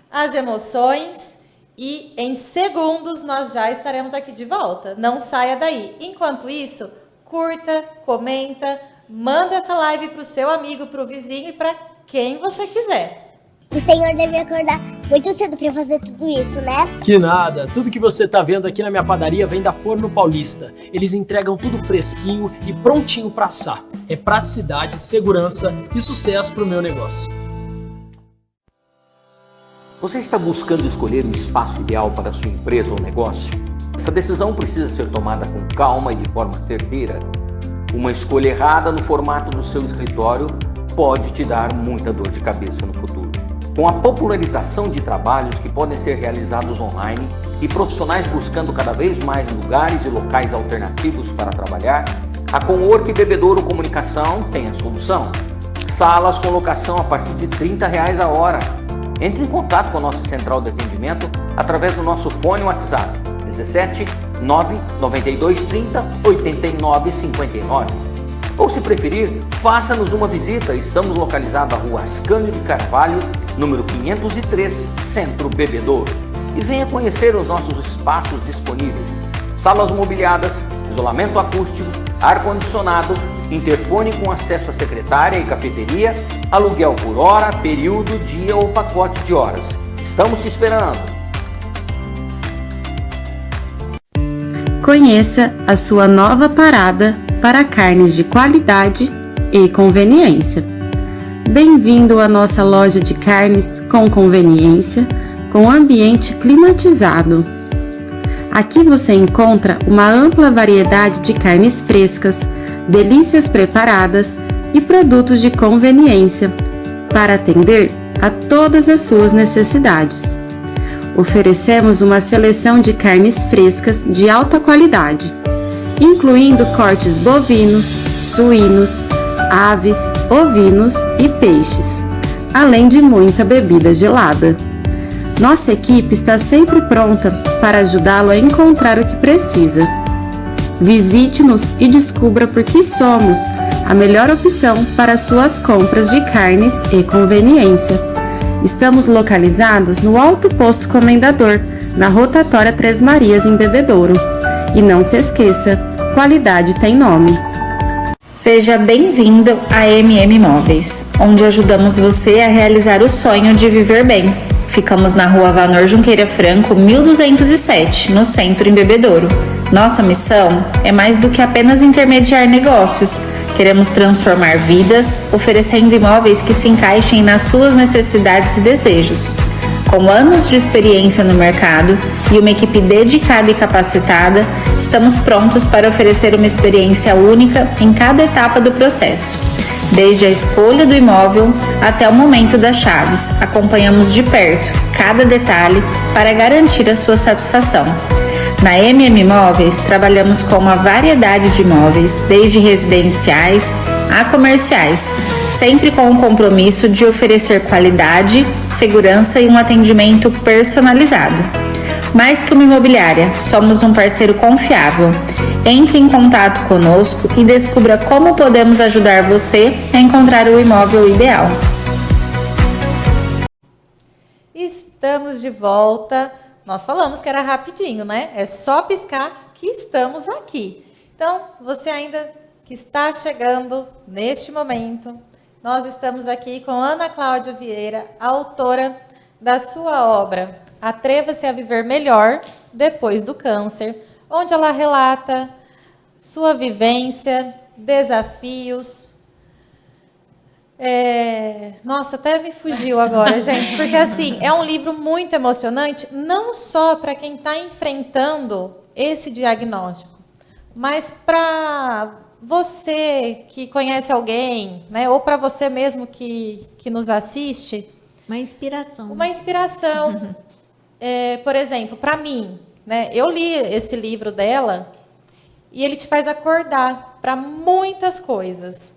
as emoções e em segundos nós já estaremos aqui de volta. Não saia daí. Enquanto isso, curta, comenta, manda essa live para o seu amigo, para o vizinho e para quem você quiser. O senhor deve acordar muito cedo para fazer tudo isso, né? Que nada, tudo que você tá vendo aqui na minha padaria vem da Forno Paulista. Eles entregam tudo fresquinho e prontinho para assar. É praticidade, segurança e sucesso pro meu negócio. Você está buscando escolher o espaço ideal para a sua empresa ou negócio? Essa decisão precisa ser tomada com calma e de forma certeira. Uma escolha errada no formato do seu escritório pode te dar muita dor de cabeça no futuro. Com a popularização de trabalhos que podem ser realizados online e profissionais buscando cada vez mais lugares e locais alternativos para trabalhar, a Cowork Bebedouro Comunicação tem a solução. Salas com locação a partir de R$ 30 a hora. Entre em contato com a nossa central de atendimento através do nosso fone WhatsApp 17 992 30 89 59. Ou, se preferir, faça-nos uma visita. Estamos localizados na Rua Ascânio de Carvalho, número 503, Centro Bebedouro. E venha conhecer os nossos espaços disponíveis: salas mobiliadas, isolamento acústico, ar-condicionado, interfone com acesso à secretária e cafeteria, aluguel por hora, período, dia ou pacote de horas. Estamos te esperando! Conheça a sua nova parada para carnes de qualidade e conveniência. Bem-vindo à nossa loja de carnes com conveniência, com ambiente climatizado. Aqui você encontra uma ampla variedade de carnes frescas, delícias preparadas e produtos de conveniência para atender a todas as suas necessidades. Oferecemos uma seleção de carnes frescas de alta qualidade, incluindo cortes bovinos, suínos, aves, ovinos e peixes, além de muita bebida gelada. Nossa equipe está sempre pronta para ajudá-lo a encontrar o que precisa. Visite-nos e descubra por que somos a melhor opção para suas compras de carnes e conveniência. Estamos localizados no Alto Posto Comendador, na Rotatória Três Marias, em Bebedouro. E não se esqueça, qualidade tem nome. Seja bem-vindo à MM Móveis, onde ajudamos você a realizar o sonho de viver bem. Ficamos na Rua Vanor Junqueira Franco, 1207, no centro, em Bebedouro. Nossa missão é mais do que apenas intermediar negócios. Queremos transformar vidas, oferecendo imóveis que se encaixem nas suas necessidades e desejos. Com anos de experiência no mercado e uma equipe dedicada e capacitada, estamos prontos para oferecer uma experiência única em cada etapa do processo. Desde a escolha do imóvel até o momento das chaves, acompanhamos de perto cada detalhe para garantir a sua satisfação. Na MM Móveis, trabalhamos com uma variedade de imóveis, desde residenciais a comerciais, sempre com o compromisso de oferecer qualidade, segurança e um atendimento personalizado. Mais que uma imobiliária, somos um parceiro confiável. Entre em contato conosco e descubra como podemos ajudar você a encontrar o imóvel ideal. Estamos de volta. Nós falamos que era rapidinho, né? É só piscar que estamos aqui. Então, você ainda que está chegando neste momento, nós estamos aqui com Ana Cláudia Vieira, autora da sua obra Atreva-se a Viver Melhor Depois do Câncer, onde ela relata sua vivência, desafios. Nossa, até me fugiu agora, gente, porque assim, é um livro muito emocionante, não só para quem está enfrentando esse diagnóstico, mas para você que conhece alguém, né, ou para você mesmo que nos assiste. Uma inspiração. Uma inspiração. Por exemplo, para mim, né, eu li esse livro dela e ele te faz acordar para muitas coisas.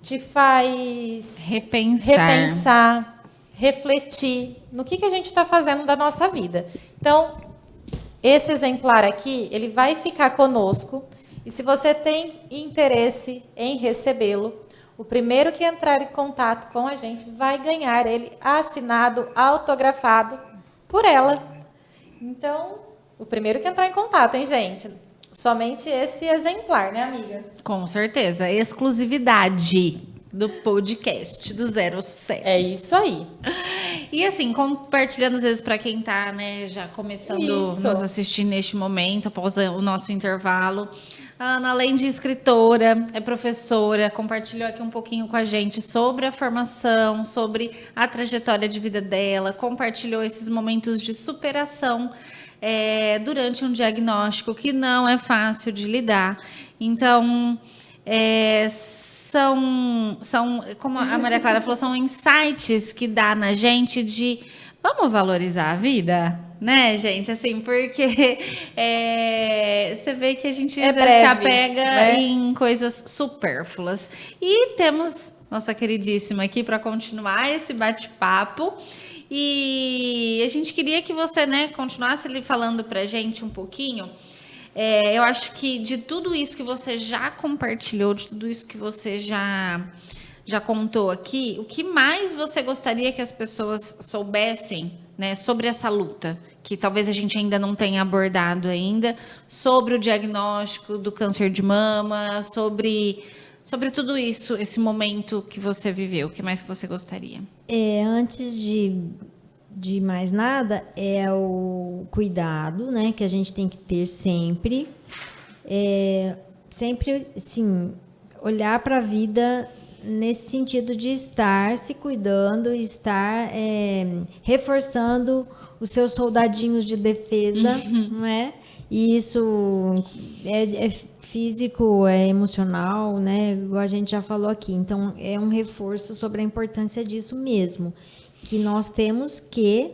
Te faz repensar, refletir no que a gente está fazendo da nossa vida. Então, esse exemplar aqui, ele vai ficar conosco. E se você tem interesse em recebê-lo, o primeiro que entrar em contato com a gente vai ganhar ele assinado, autografado por ela. Então, o primeiro que entrar em contato, hein, gente? Somente esse exemplar, né, amiga? Com certeza. Exclusividade do podcast do Zero Sucesso. É isso aí. E assim, compartilhando às vezes para quem tá, né, já começando nos assistir neste momento, após o nosso intervalo. A Ana, além de escritora, é professora, compartilhou aqui um pouquinho com a gente sobre a formação, sobre a trajetória de vida dela, compartilhou esses momentos de superação durante um diagnóstico que não é fácil de lidar. Então, são, como a Maria Clara falou, são insights que dá na gente de vamos valorizar a vida, né, gente? Assim, porque você vê que a gente às vezes se apega, né, em coisas supérfluas. E temos nossa queridíssima aqui para continuar esse bate-papo. E a gente queria que você, né, continuasse ali falando pra gente um pouquinho. Eu acho que de tudo isso que você já compartilhou, de tudo isso que você já contou aqui, o que mais você gostaria que as pessoas soubessem, né, sobre essa luta, que talvez a gente ainda não tenha abordado ainda, sobre o diagnóstico do câncer de mama, sobre tudo isso, esse momento que você viveu, o que mais que você gostaria? Antes de mais nada, é o cuidado, né, que a gente tem que ter sempre. Sempre, sim, olhar para a vida nesse sentido de estar se cuidando, estar reforçando os seus soldadinhos de defesa, não é? E isso é físico, é emocional, né? Igual a gente já falou aqui. Então, é um reforço sobre a importância disso mesmo. Que nós temos que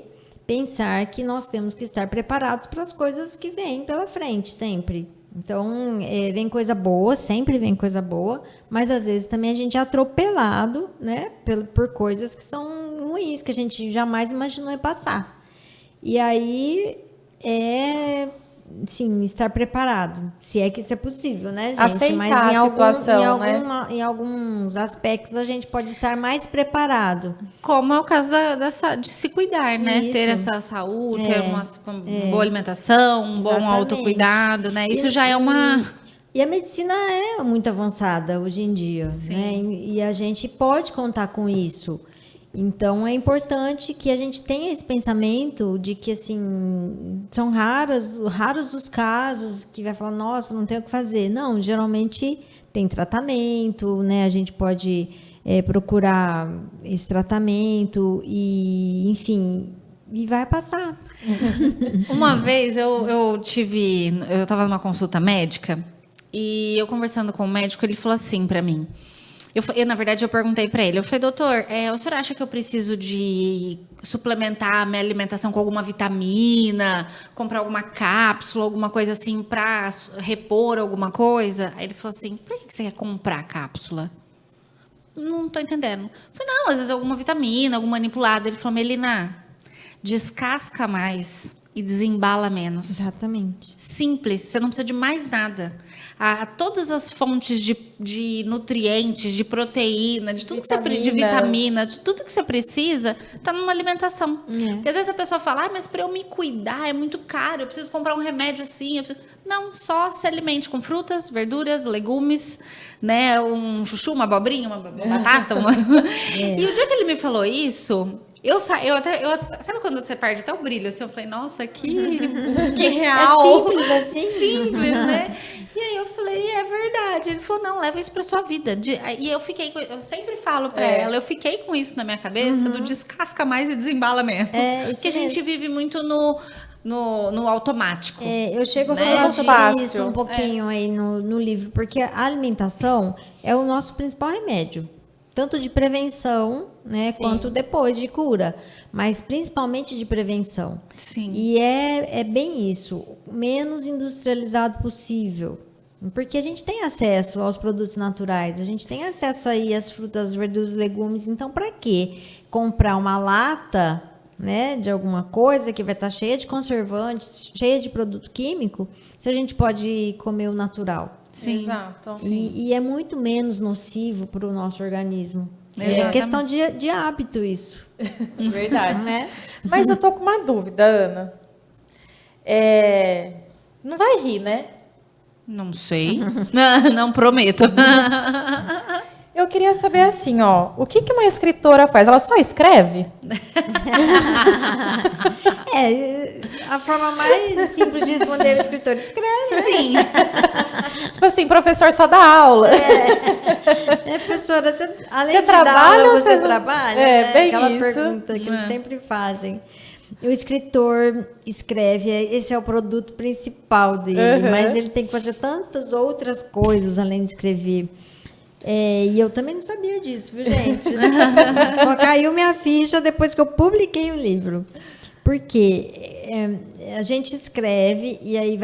pensar que nós temos que estar preparados para as coisas que vêm pela frente, sempre. Então, vem coisa boa, sempre vem coisa boa, mas às vezes também a gente é atropelado, né, por coisas que são ruins, que a gente jamais imaginou passar. E aí, sim, estar preparado, se é que isso é possível, né, gente? Aceitar mas a situação, em alguns aspectos a gente pode estar mais preparado. Como é o caso de se cuidar, né? Isso. Ter essa saúde, ter uma boa alimentação, um bom autocuidado, né? Isso já é uma... E a medicina é muito avançada hoje em dia, né? E a gente pode contar com isso. Então, é importante que a gente tenha esse pensamento de que, assim, são raros os casos que vai falar, nossa, não tenho o que fazer. Não, geralmente tem tratamento, né? A gente pode procurar esse tratamento e, enfim, e vai passar. Uma vez eu estava numa consulta médica e eu conversando com o médico, ele falou assim para mim. Na verdade, eu perguntei para ele, eu falei, doutor, o senhor acha que eu preciso de suplementar a minha alimentação com alguma vitamina, comprar alguma cápsula, alguma coisa assim para repor alguma coisa? Aí ele falou assim, por que você quer comprar cápsula? Não tô entendendo. Eu falei, não, às vezes alguma vitamina, algum manipulado. Ele falou, Melina, descasca mais e desembala menos. Exatamente. Simples, você não precisa de mais nada. Todas as fontes de nutrientes, de proteína, de tudo que você precisa, de vitamina, de tudo que você precisa, está numa alimentação. Porque às vezes a pessoa fala, mas para eu me cuidar é muito caro, eu preciso comprar um remédio assim. Não, só se alimente com frutas, verduras, legumes, né? Um chuchu, uma abobrinha, uma batata. E o dia que ele me falou isso, sabe quando você perde até o brilho? Assim, eu falei, nossa, que real. É simples assim? Simples, né? E aí eu falei, é verdade. Ele falou, não, leva isso pra sua vida. E eu sempre falo pra ela, eu fiquei com isso na minha cabeça, do descasca mais e desembala menos. Porque a gente vive muito no automático. Eu chego a falar sobre isso um pouquinho aí no livro, porque a alimentação é o nosso principal remédio. Tanto de prevenção, né, quanto depois de cura. Mas principalmente de prevenção. Sim. E é bem isso. Menos industrializado possível. Porque a gente tem acesso aos produtos naturais. A gente tem acesso aí às frutas, verduras, legumes. Então, para quê? Comprar uma lata, né, de alguma coisa que vai estar cheia de conservantes, cheia de produto químico, se a gente pode comer o natural. Sim. Exato. E é muito menos nocivo para o nosso organismo. Exatamente. É questão de hábito isso. Verdade. Não é? Mas eu tô com uma dúvida, Ana. Não vai rir, né? Não sei. Não prometo. Eu queria saber assim, ó, o que uma escritora faz? Ela só escreve? A forma mais simples de responder o escritor escreve. Sim. Tipo assim, professor só dá aula. Professora, além Você de trabalha dar aula, ou você você trabalha? bem aquela isso. pergunta que eles sempre fazem. O escritor escreve, esse é o produto principal dele, mas ele tem que fazer tantas outras coisas além de escrever. E eu também não sabia disso, viu, gente? Só caiu minha ficha depois que eu publiquei o livro. Porque a gente escreve e aí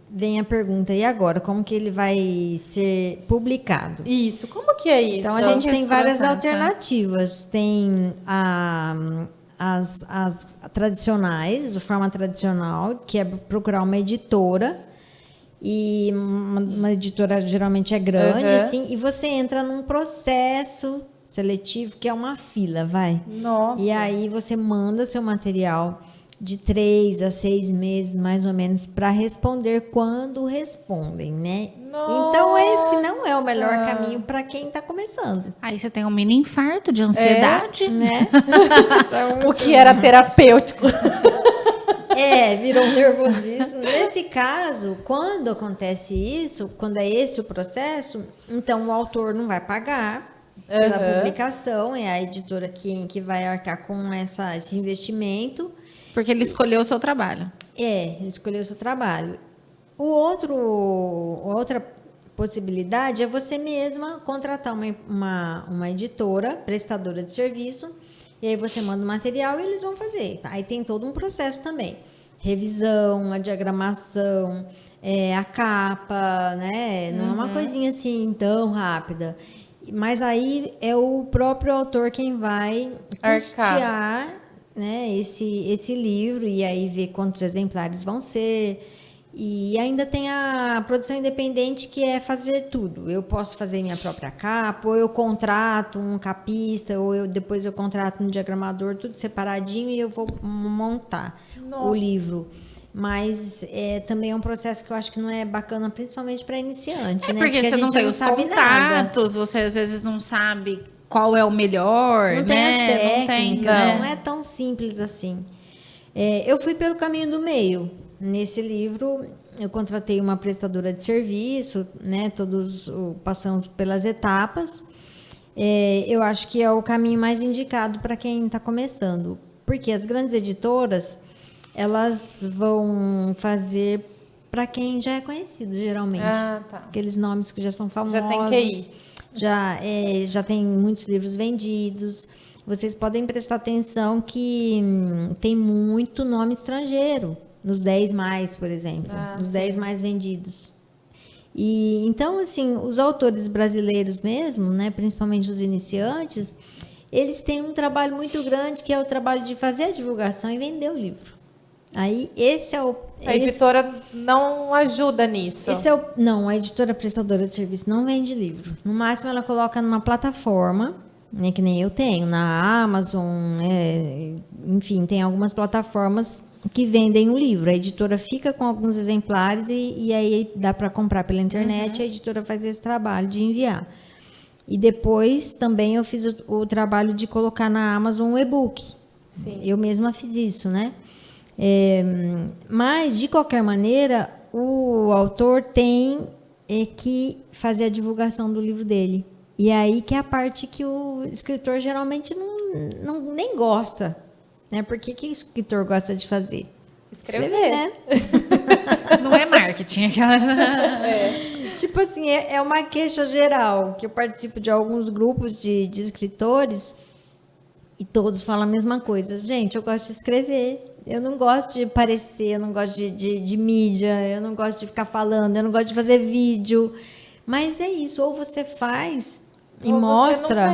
vem a pergunta, e agora? Como que ele vai ser publicado? Isso, como que é isso? Então, a gente tem várias alternativas. Tem a as tradicionais, de forma tradicional, que é procurar uma editora, e uma editora geralmente é grande, assim, e você entra num processo seletivo que é uma fila, vai. Nossa. E aí você manda seu material de 3 a 6 meses, mais ou menos, para responder quando respondem, né? Nossa. Então, esse não é o melhor caminho para quem está começando. Aí você tem um mini infarto de ansiedade. Né? O que era terapêutico. Virou um nervosismo. Nesse caso, quando acontece isso, quando é esse o processo, então o autor não vai pagar pela publicação, é a editora que vai arcar com esse investimento. Porque ele escolheu o seu trabalho. Ele escolheu o seu trabalho. Outra possibilidade é você mesma contratar uma editora, prestadora de serviço, e aí você manda o material e eles vão fazer. Aí tem todo um processo também. Revisão, a diagramação, a capa, né? Não é uma coisinha assim tão rápida. Mas aí é o próprio autor quem vai custear, né, esse livro, e aí ver quantos exemplares vão ser. E ainda tem a produção independente, que é fazer tudo. Eu posso fazer minha própria capa, ou eu contrato um capista, ou depois eu contrato um diagramador, tudo separadinho, e eu vou montar o livro. Mas também é um processo que eu acho que não é bacana, principalmente para iniciante, né? Porque você não tem os contatos, você às vezes não sabe qual é o melhor, não tem as técnicas, não é tão simples assim. Eu fui pelo caminho do meio. Nesse livro, eu contratei uma prestadora de serviço, né? Todos passamos pelas etapas. Eu acho que é o caminho mais indicado para quem está começando, porque as grandes editoras, elas vão fazer para quem já é conhecido, geralmente. Aqueles nomes que já são famosos. Já tem que ir. Já tem muitos livros vendidos. Vocês podem prestar atenção que tem muito nome estrangeiro. Nos 10 mais, por exemplo. Nos 10 mais vendidos. E, então, assim, os autores brasileiros mesmo, né, principalmente os iniciantes, eles têm um trabalho muito grande, que é o trabalho de fazer a divulgação e vender o livro. Aí, A editora não ajuda nisso. Não, a editora prestadora de serviço não vende livro. No máximo, ela coloca numa plataforma, né, que nem eu tenho, na Amazon, enfim, tem algumas plataformas que vendem o livro. A editora fica com alguns exemplares e aí dá para comprar pela internet, a editora faz esse trabalho de enviar. E depois também eu fiz o trabalho de colocar na Amazon um e-book. Sim. Eu mesma fiz isso, né? Mas, de qualquer maneira, o autor tem que fazer a divulgação do livro dele. E aí que é a parte que o escritor geralmente nem gosta. Né? Por que o escritor gosta de fazer? Escrever, né? Não é marketing, aquela. Tipo assim, é uma queixa geral, que eu participo de alguns grupos de escritores e todos falam a mesma coisa. Gente, eu gosto de escrever, eu não gosto de aparecer, eu não gosto de mídia, eu não gosto de ficar falando, eu não gosto de fazer vídeo. Mas é isso, ou você faz e mostra,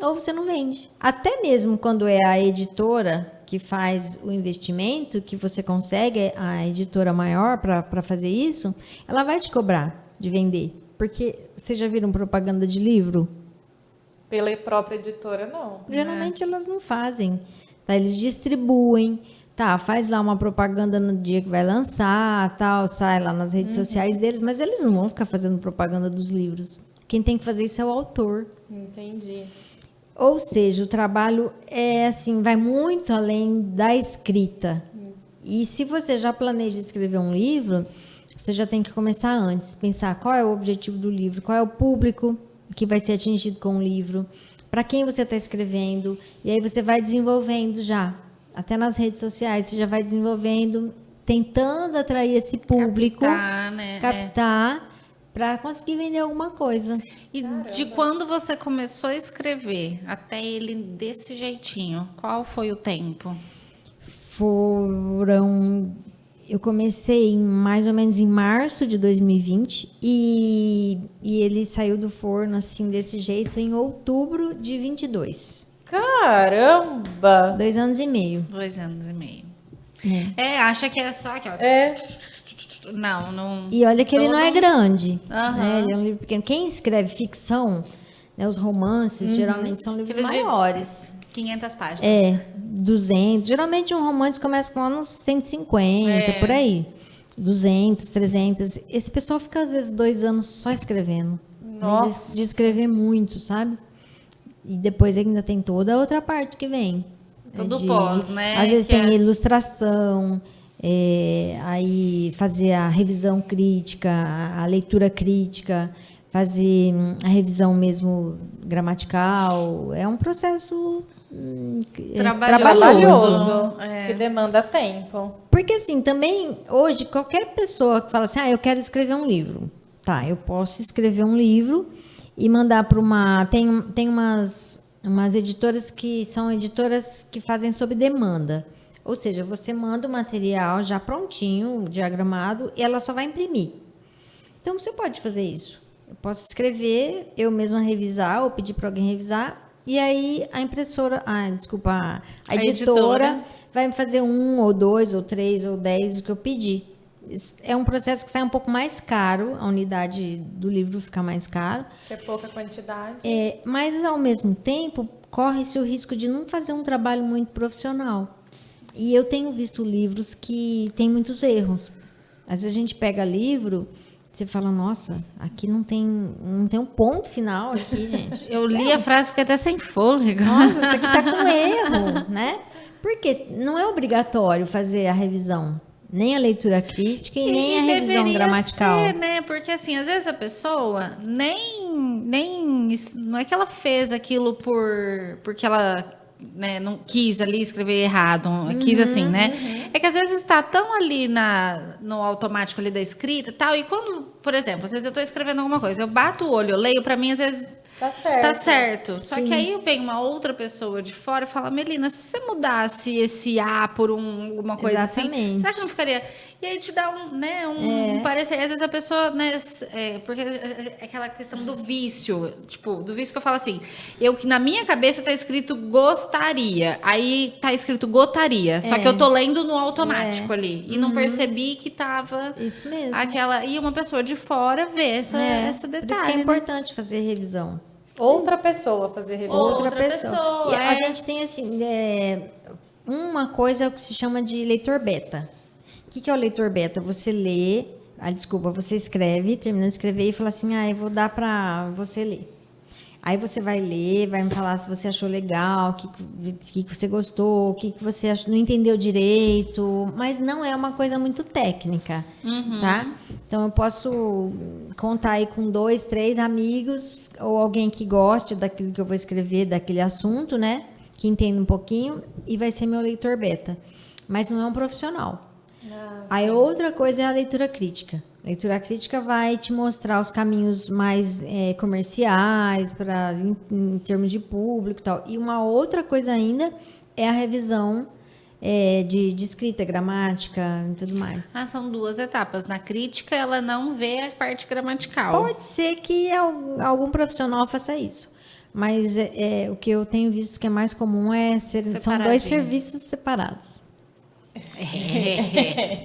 ou você não vende. Até mesmo quando é a editora que faz o investimento, que você consegue, a editora maior para fazer isso, ela vai te cobrar de vender. Porque vocês já viram propaganda de livro? Pela própria editora, não. Geralmente elas não fazem. Tá? Eles distribuem, faz lá uma propaganda no dia que vai lançar, tal, sai lá nas redes sociais deles, mas eles não vão ficar fazendo propaganda dos livros. Quem tem que fazer isso é o autor. Entendi. Ou seja, o trabalho vai muito além da escrita. E se você já planeja escrever um livro, você já tem que começar antes, pensar qual é o objetivo do livro, qual é o público que vai ser atingido com o livro, para quem você está escrevendo, e aí você vai desenvolvendo já, até nas redes sociais, você já vai desenvolvendo, tentando atrair esse público, captar, para conseguir vender alguma coisa. E de quando você começou a escrever até ele desse jeitinho, qual foi o tempo? Eu comecei mais ou menos em março de 2020 e ele saiu do forno assim desse jeito em outubro de 22. Caramba! 2 anos e meio. 2 anos e meio. Acha que é só aqui, ó. Não. E olha que ele não é grande. Aham. Né? Ele é um livro pequeno. Quem escreve ficção, né, os romances, geralmente são livros Aqueles de maiores. 500 páginas. 200. Geralmente um romance começa com lá uns 150, por aí. 200, 300. Esse pessoal fica às vezes 2 anos só escrevendo. Nossa. De escrever muito, sabe? E depois ainda tem toda a outra parte que vem. Todo pós, né? Às vezes Que tem ilustração, aí fazer a revisão crítica, a leitura crítica, fazer a revisão mesmo gramatical. É um processo trabalhoso. Que demanda tempo. Porque assim, também hoje qualquer pessoa que fala assim, eu quero escrever um livro. Tá, eu posso escrever um livro e mandar para uma... Tem umas editoras que são editoras que fazem sob demanda. Ou seja, você manda o material já prontinho, diagramado, e ela só vai imprimir. Então, você pode fazer isso. Eu posso escrever, eu mesma revisar, ou pedir para alguém revisar, e aí a a editora vai me fazer 1, ou 2, ou 3, ou 10, o que eu pedir. É um processo que sai um pouco mais caro, a unidade do livro fica mais caro. Que é pouca quantidade. Mas, ao mesmo tempo, corre-se o risco de não fazer um trabalho muito profissional. E eu tenho visto livros que têm muitos erros. Às vezes a gente pega livro, você fala, nossa, aqui não tem um ponto final aqui, gente. Eu li a frase e fiquei até sem fôlego. Nossa, isso aqui está com erro, né? Porque não é obrigatório fazer a revisão. Nem a leitura crítica e nem a revisão gramatical. Ser, né? Porque, assim, às vezes a pessoa não é que ela fez aquilo porque ela, né, não quis ali escrever errado, quis assim, né? É que às vezes está tão ali no automático ali da escrita e tal, e quando, por exemplo, às vezes eu estou escrevendo alguma coisa, eu bato o olho, eu leio, para mim, às vezes... Tá certo. Só que aí vem uma outra pessoa de fora e fala, Melina, se você mudasse esse A por alguma coisa assim, será que não ficaria... E aí te dá um parecer. Às vezes a pessoa, né, porque é aquela questão do vício, tipo, do vício que eu falo assim, na minha cabeça tá escrito gostaria, aí tá escrito gotaria, só que eu tô lendo no automático ali, e não percebi que tava... Isso mesmo. E uma pessoa de fora vê essa detalhe. Por isso que é importante fazer revisão. Outra pessoa fazer revisão. Outra pessoa. E a gente tem, assim, uma coisa que se chama de leitor beta. O que é o leitor beta? Você lê, você escreve, termina de escrever e fala assim, eu vou dar para você ler. Aí você vai ler, vai me falar se você achou legal, o que você gostou, o que você não entendeu direito, mas não é uma coisa muito técnica, tá? Então, eu posso contar aí com 2, 3 amigos ou alguém que goste daquilo que eu vou escrever, daquele assunto, né? Que entenda um pouquinho e vai ser meu leitor beta. Mas não é um profissional. Aí outra coisa é a leitura crítica. A leitura crítica vai te mostrar os caminhos mais comerciais, em termos de público e tal. E uma outra coisa ainda é a revisão de escrita, gramática e tudo mais. São 2 etapas. Na crítica, ela não vê a parte gramatical. Pode ser que algum profissional faça isso. Mas o que eu tenho visto que é mais comum são 2 serviços separados.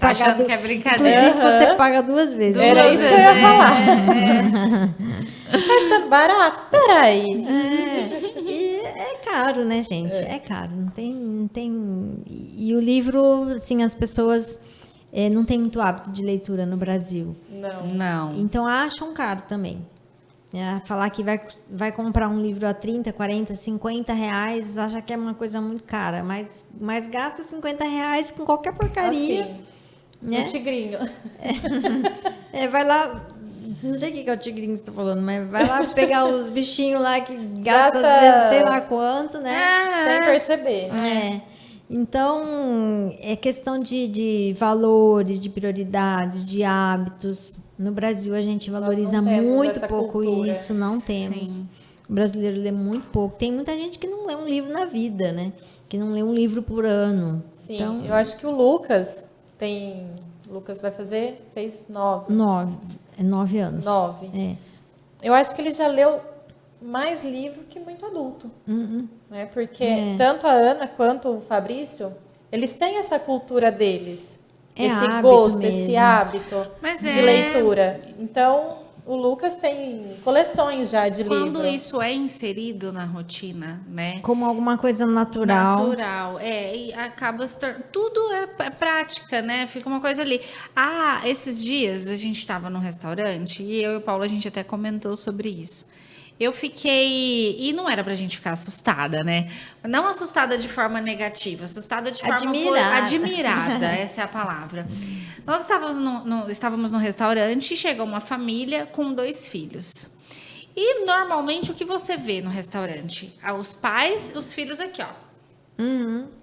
Achando que é brincadeira. Inclusive, você paga 2 vezes. Era isso que eu ia falar. Acha barato? Peraí. E é caro, né, gente? É caro. Não tem... E o livro, assim, as pessoas não têm muito hábito de leitura no Brasil. Não. Então, acham caro também. Falar que vai comprar um livro a 30, 40, 50 reais, acha que é uma coisa muito cara, mas gasta 50 reais com qualquer porcaria. Assim, né? Um tigrinho. Vai lá, não sei o que é o tigrinho que você está falando, mas vai lá pegar os bichinhos lá que gasta às vezes sei lá quanto, né? Sem perceber. Então, é questão de valores, de prioridades, de hábitos. No Brasil, a gente valoriza muito pouco isso, não temos. Sim. O brasileiro lê muito pouco. Tem muita gente que não lê um livro na vida, né? Que não lê um livro por ano. Sim, então, eu acho que o Lucas fez 9. 9 anos. 9. Eu acho que ele já leu mais livro que muito adulto. Né? Porque tanto a Ana quanto o Fabrício, eles têm essa cultura deles. Esse gosto, esse hábito de leitura. Então, o Lucas tem coleções já de livros. Quando isso é inserido na rotina, né? Como alguma coisa natural. Natural, e acaba se tornando... Tudo é prática, né? Fica uma coisa ali. Esses dias a gente estava num restaurante e eu e o Paulo, a gente até comentou sobre isso. Eu fiquei... E não era pra gente ficar assustada, né? Não assustada de forma negativa, assustada de forma... Admirada, essa é a palavra. Nós estávamos no restaurante e chegou uma família com 2 filhos. E, normalmente, o que você vê no restaurante? Os pais, os filhos aqui, ó.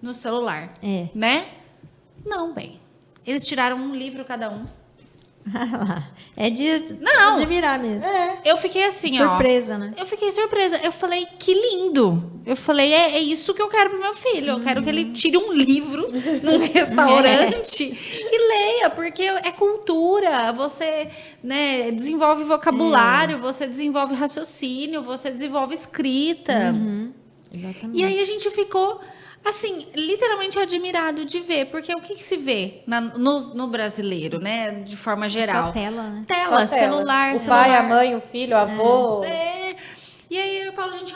No celular. Né? Não, bem. Eles tiraram um livro cada um. É de admirar mesmo. Eu fiquei assim, surpresa, né? Eu fiquei surpresa. Eu falei, que lindo. Eu falei, é isso que eu quero pro meu filho. Eu quero que ele tire um livro num restaurante e leia, porque é cultura. Você, né, desenvolve vocabulário, você desenvolve raciocínio, você desenvolve escrita. Exatamente. E aí a gente ficou... assim, literalmente admirado de ver, porque o que se vê no brasileiro, né, de forma geral? Só tela, né? Tela, celular, o pai, a mãe, o filho, o avô. E aí, Paulo, a gente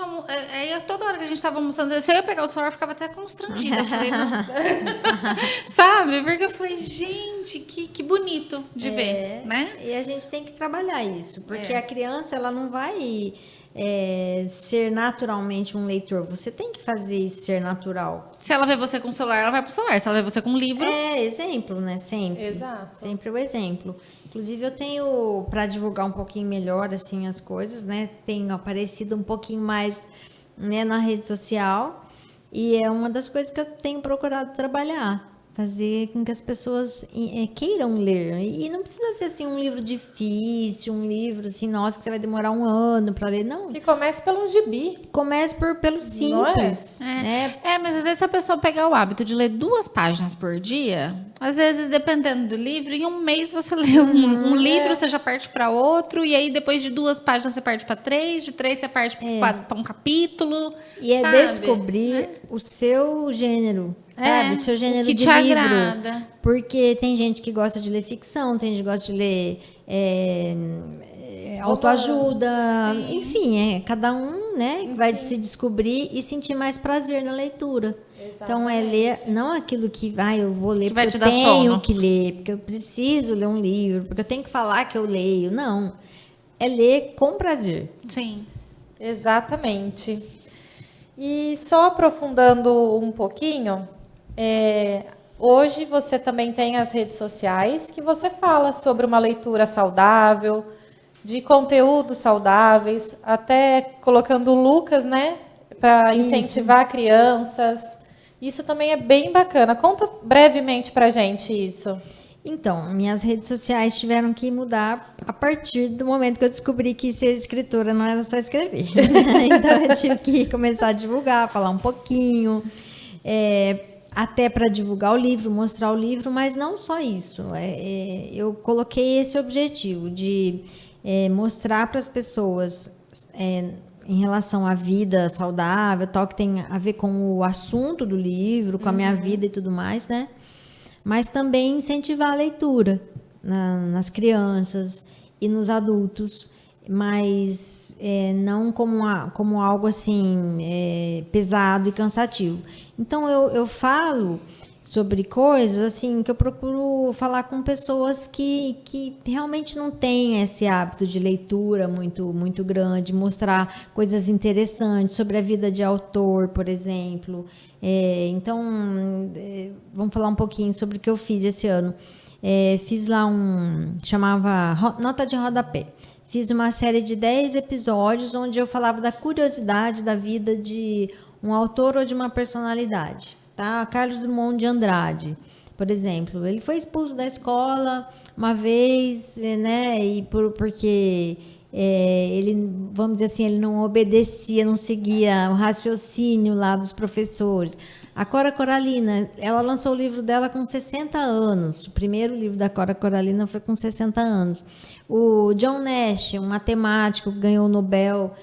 toda hora que a gente estava almoçando, se eu ia pegar o celular, eu ficava até constrangida. Eu falei, não. Sabe? Porque eu falei, gente, que bonito de ver, né? E a gente tem que trabalhar isso, porque a criança, ela não vai... ser naturalmente um leitor. Você tem que fazer isso ser natural. Se ela vê você com o celular, ela vai pro celular. Se ela vê você com um livro... exemplo, né? Sempre. Exato. Sempre o exemplo. Inclusive, eu tenho, para divulgar um pouquinho melhor, assim, as coisas, né? Tenho aparecido um pouquinho mais, né, na rede social. E é uma das coisas que eu tenho procurado trabalhar. Fazer com que as pessoas queiram ler. E não precisa ser assim, um livro difícil, um livro assim, nossa, que você vai demorar um ano para ler. Não. Que comece pelo gibi. Comece pelo simples. Mas às vezes se a pessoa pegar o hábito de ler 2 páginas por dia, às vezes, dependendo do livro, em um mês você lê um livro, você já parte para outro, e aí depois de 2 páginas você parte para 3, de 3 você parte para um capítulo. E sabe? Descobrir o seu gênero. Sabe? O seu gênero que de te livro. agrada. Porque tem gente que gosta de ler ficção, tem gente que gosta de ler autoajuda. Enfim, cada um, né, vai se descobrir e sentir mais prazer na leitura. Exatamente. Então, é ler, não aquilo que eu vou ler porque eu tenho que ler, porque eu preciso ler um livro, porque eu tenho que falar que eu leio. Não. É ler com prazer. Sim. Exatamente. E só aprofundando um pouquinho... hoje você também tem as redes sociais que você fala sobre uma leitura saudável, de conteúdos saudáveis, até colocando o Lucas, né, para incentivar crianças. Isso também é bem bacana. Conta brevemente para a gente isso. Então, minhas redes sociais tiveram que mudar a partir do momento que eu descobri que ser escritora não era só escrever. Então, eu tive que começar a divulgar, falar um pouquinho... até para divulgar o livro, mostrar o livro, mas não só isso. Eu coloquei esse objetivo de mostrar para as pessoas em relação à vida saudável, tal, que tem a ver com o assunto do livro, com a minha vida e tudo mais, né? Mas também incentivar a leitura nas crianças e nos adultos, mas não como algo assim pesado e cansativo. Então eu falo sobre coisas assim que eu procuro falar com pessoas que realmente não têm esse hábito de leitura muito grande, mostrar coisas interessantes sobre a vida de autor, por exemplo. Então vamos falar um pouquinho sobre o que eu fiz esse ano. Fiz lá chamava Nota de Rodapé. Fiz uma série de 10 episódios onde eu falava da curiosidade da vida de um autor ou de uma personalidade. Tá? Carlos Drummond de Andrade, por exemplo. Ele foi expulso da escola uma vez, né? E porque ele, vamos dizer assim, ele não obedecia, não seguia o raciocínio lá dos professores. A Cora Coralina, ela lançou o livro dela com 60 anos. O primeiro livro da Cora Coralina foi com 60 anos. O John Nash, um matemático que ganhou o Nobel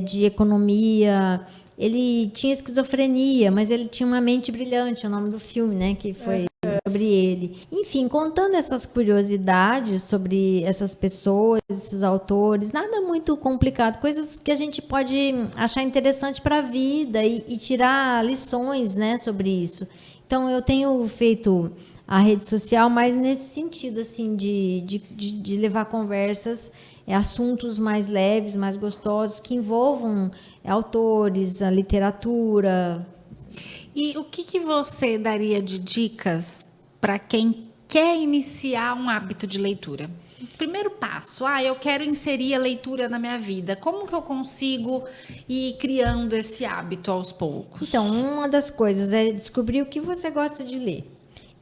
de economia. Ele tinha esquizofrenia, mas ele tinha uma mente brilhante, é o nome do filme, né? Que foi sobre ele. Enfim, contando essas curiosidades sobre essas pessoas, esses autores, nada muito complicado, coisas que a gente pode achar interessante para a vida e tirar lições, né, sobre isso. Então, eu tenho feito a rede social mais nesse sentido, assim, de levar conversas, assuntos mais leves, mais gostosos, que envolvam autores, a literatura. E o que você daria de dicas para quem quer iniciar um hábito de leitura? Primeiro passo, eu quero inserir a leitura na minha vida. Como que eu consigo ir criando esse hábito aos poucos? Então, uma das coisas é descobrir o que você gosta de ler.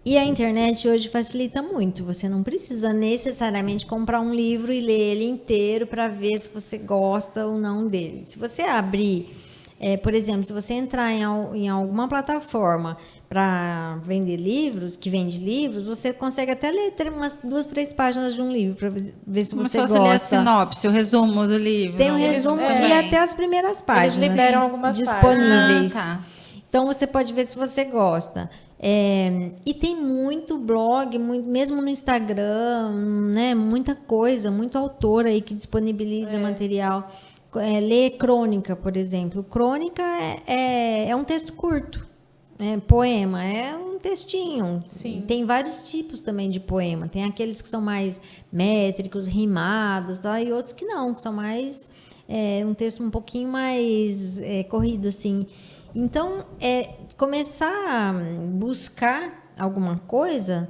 E a internet hoje facilita muito. Você não precisa necessariamente comprar um livro e ler ele inteiro para ver se você gosta ou não dele. Se você abrir, por exemplo, se você entrar em alguma plataforma para vender livros, que vende livros, você consegue até ler umas 2, 3 páginas de um livro para ver se você gosta. Você lê a sinopse, o resumo do livro. Tem um resumo e até as primeiras páginas. Eles liberam algumas disponíveis. Tá. Então você pode ver se você gosta. E tem muito blog, mesmo no Instagram, né? Muita coisa, muito autor aí que disponibiliza material. Ler crônica, por exemplo. Crônica é um texto curto. Poema é um textinho. Sim. Tem vários tipos também de poema. Tem aqueles que são mais métricos, rimados, tá? E outros que não, que são mais um texto um pouquinho mais corrido, assim. Então, começar a buscar alguma coisa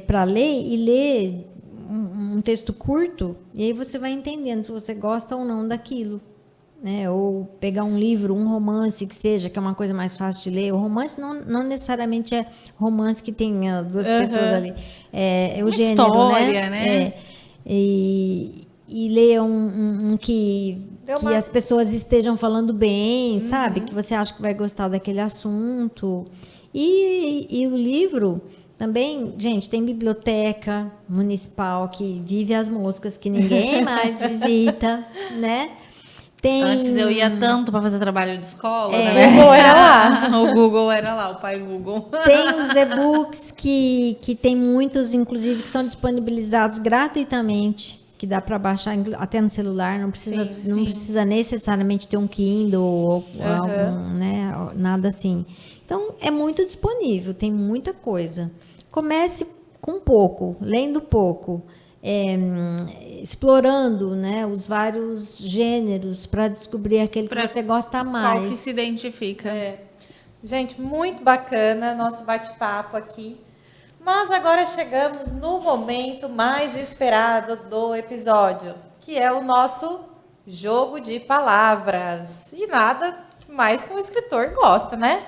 para ler e ler um texto curto, e aí você vai entendendo se você gosta ou não daquilo. Né? Ou pegar um livro, um romance que seja, que é uma coisa mais fácil de ler. O romance não necessariamente é romance que tenha 2 pessoas ali. É o gênero, história, né? E ler um que as pessoas estejam falando bem, sabe? Que você acha que vai gostar daquele assunto. E o livro também, gente, tem biblioteca municipal que vive as moscas que ninguém mais visita, né? Antes eu ia tanto para fazer trabalho de escola, né? O Google era lá. O Google era lá, o pai Google. Tem os e-books que tem muitos, inclusive, que são disponibilizados gratuitamente, que dá para baixar até no celular, não precisa necessariamente ter um Kindle ou algum, né, nada assim. Então, é muito disponível, tem muita coisa. Comece com pouco, lendo pouco. Explorando, né, os vários gêneros para descobrir aquele que você gosta mais. Qual que se identifica. Gente, muito bacana nosso bate-papo aqui. Mas agora chegamos no momento mais esperado do episódio, que é o nosso jogo de palavras. E nada mais que um escritor gosta, né?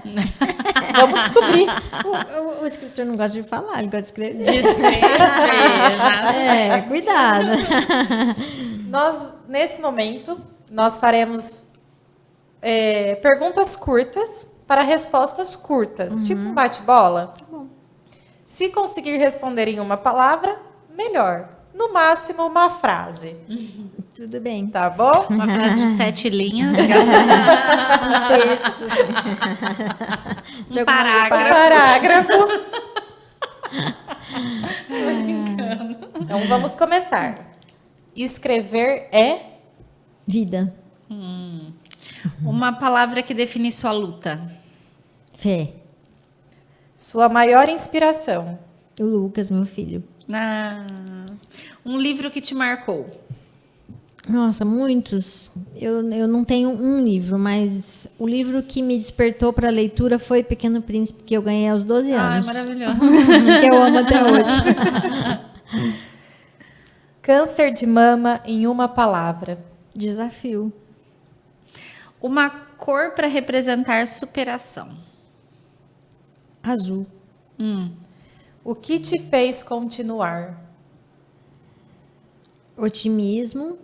Vamos descobrir. O escritor não gosta de falar, ele gosta de escrever. Cuidado. Nesse momento, nós faremos perguntas curtas para respostas curtas, tipo um bate-bola. Tá bom. Se conseguir responder em uma palavra, melhor. No máximo, uma frase. Tudo bem. Tá bom? Uma frase de 7 linhas. Textos. Um parágrafo. Parágrafo. Então, vamos começar. Escrever é... Vida. Uma palavra que define sua luta. Fé. Sua maior inspiração. O Lucas, meu filho. Um livro que te marcou. Nossa, muitos. Eu não tenho um livro, mas o livro que me despertou para a leitura foi Pequeno Príncipe, que eu ganhei aos 12 anos. Maravilhoso. Que eu amo até hoje. Câncer de mama em uma palavra. Desafio. Uma cor para representar superação. Azul. O que te fez continuar? Otimismo.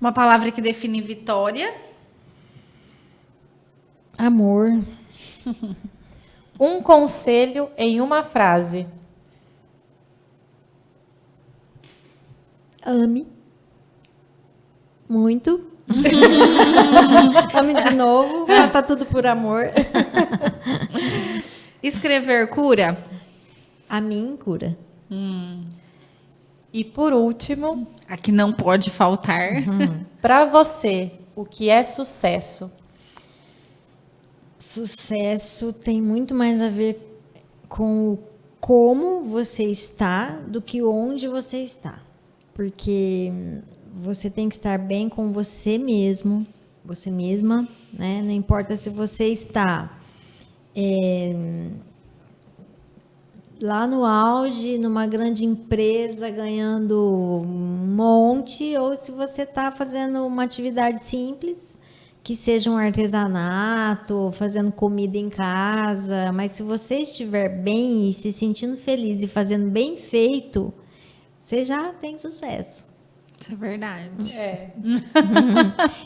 Uma palavra que define vitória. Amor. Um conselho em uma frase. Ame. Muito. Ame de novo, faça tudo por amor. Escrever cura? A mim cura. E por último, A que não pode faltar. para você, o que é sucesso? Sucesso tem muito mais a ver com o como você está do que onde você está. Porque você tem que estar bem com você mesmo, você mesma, né? Não importa se você está lá no auge, numa grande empresa, ganhando um monte, ou se você está fazendo uma atividade simples, que seja um artesanato, fazendo comida em casa, mas se você estiver bem e se sentindo feliz e fazendo bem feito, você já tem sucesso. Isso é verdade.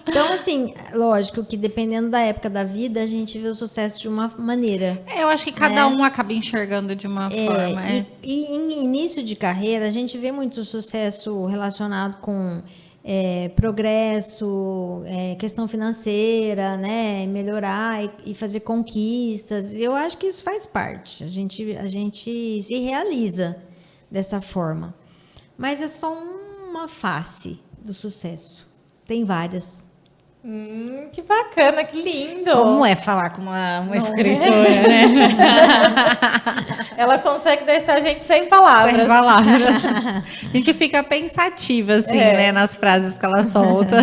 Então, assim, lógico que dependendo da época da vida, a gente vê o sucesso de uma maneira. Eu acho que cada um acaba enxergando de uma forma. E em início de carreira, a gente vê muito sucesso relacionado com progresso, questão financeira, né? Melhorar e fazer conquistas. Eu acho que isso faz parte. A gente se realiza dessa forma. Mas é só uma face do sucesso. Tem várias. Que bacana, que lindo. Como é falar com uma escritora, né? Ela consegue deixar a gente sem palavras. Sem palavras. A gente fica pensativa, assim, né? Nas frases que ela solta.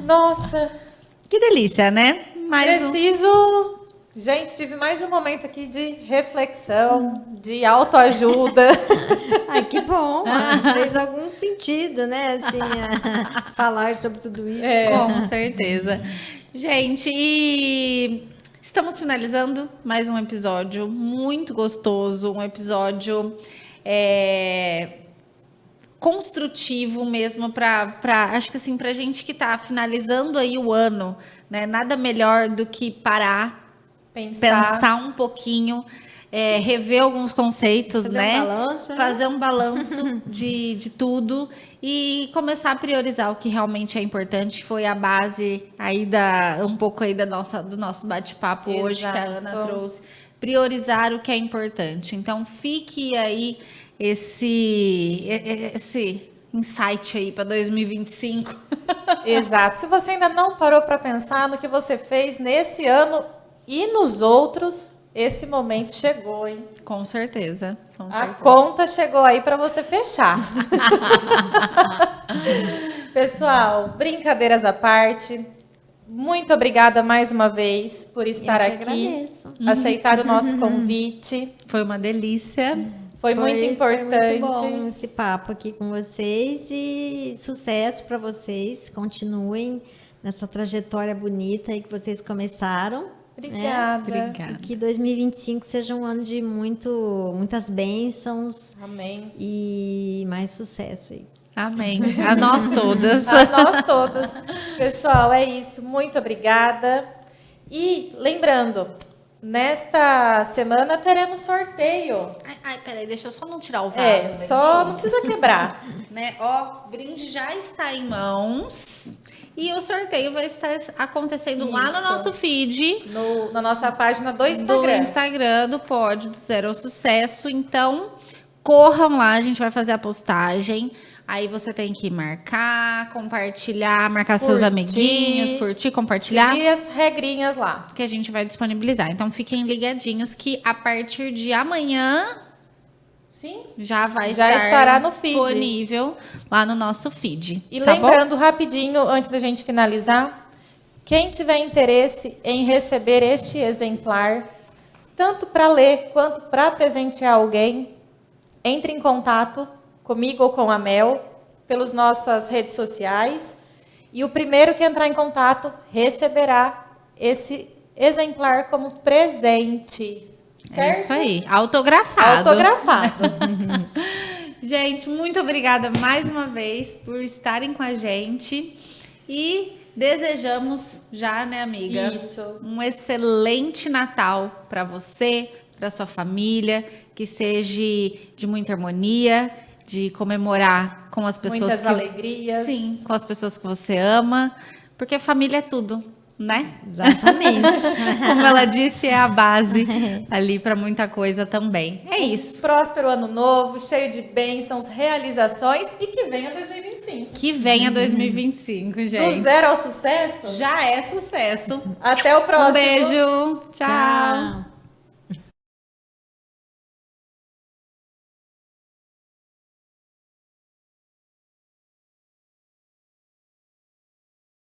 Nossa. Que delícia, né? Gente, tive mais um momento aqui de reflexão, de autoajuda. Ai, que bom. Fez algum sentido, né? Assim, falar sobre tudo isso. Com certeza. Gente, e estamos finalizando mais um episódio muito gostoso, um episódio construtivo mesmo acho que assim, pra gente que tá finalizando aí o ano, né? Nada melhor do que parar, pensar um pouquinho, rever alguns conceitos, fazer né? Um balanço, né? Fazer um balanço de tudo e começar a priorizar o que realmente é importante. Foi a base aí um pouco aí do nosso bate-papo hoje que a Ana trouxe. Priorizar o que é importante. Então, fique aí esse insight aí para 2025. Exato. Se você ainda não parou para pensar no que você fez nesse ano e nos outros, esse momento chegou, hein? Com certeza. A conta chegou aí para você fechar. Pessoal, brincadeiras à parte, muito obrigada mais uma vez por estar aqui, aceitar o nosso convite. Foi uma delícia. Foi muito importante. Foi muito bom esse papo aqui com vocês e sucesso para vocês. Continuem nessa trajetória bonita aí que vocês começaram. Obrigada. E que 2025 seja um ano de muitas bênçãos. Amém. E mais sucesso aí. Amém. A nós todas. A nós todas. Pessoal, é isso. Muito obrigada. E lembrando, nesta semana teremos sorteio. Ai, peraí, deixa eu só não tirar o vaso. Não precisa quebrar. Né? Ó, o brinde já está em mãos. E o sorteio vai estar acontecendo lá no nosso feed. Na nossa página do Instagram. Do Instagram, do Pod, do Zero ao Sucesso. Então, corram lá, a gente vai fazer a postagem. Aí você tem que marcar, compartilhar, marcar seus amiguinhos, curtir, compartilhar. Seguir as regrinhas lá. Que a gente vai disponibilizar. Então, fiquem ligadinhos que a partir de amanhã... Sim. Já estará no feed. Disponível lá no nosso feed. E lembrando rapidinho, antes da gente finalizar, quem tiver interesse em receber este exemplar, tanto para ler quanto para presentear alguém, entre em contato comigo ou com a Mel pelas nossas redes sociais. E o primeiro que entrar em contato receberá esse exemplar como presente. Certo? É isso aí, autografado. Gente, muito obrigada mais uma vez por estarem com a gente e desejamos já, né, amiga? Isso. Um excelente Natal para você, para sua família, que seja de muita harmonia, De comemorar com as pessoas Muitas alegrias. Sim, com as pessoas que você ama, porque família é tudo, né? Exatamente. Como ela disse, é a base ali para muita coisa também. É isso. Próspero ano novo, cheio de bênçãos, realizações e que venha 2025. Que venha 2025, Do gente. zero ao sucesso. Já é sucesso. Até o próximo. Um beijo. Tchau. Tchau.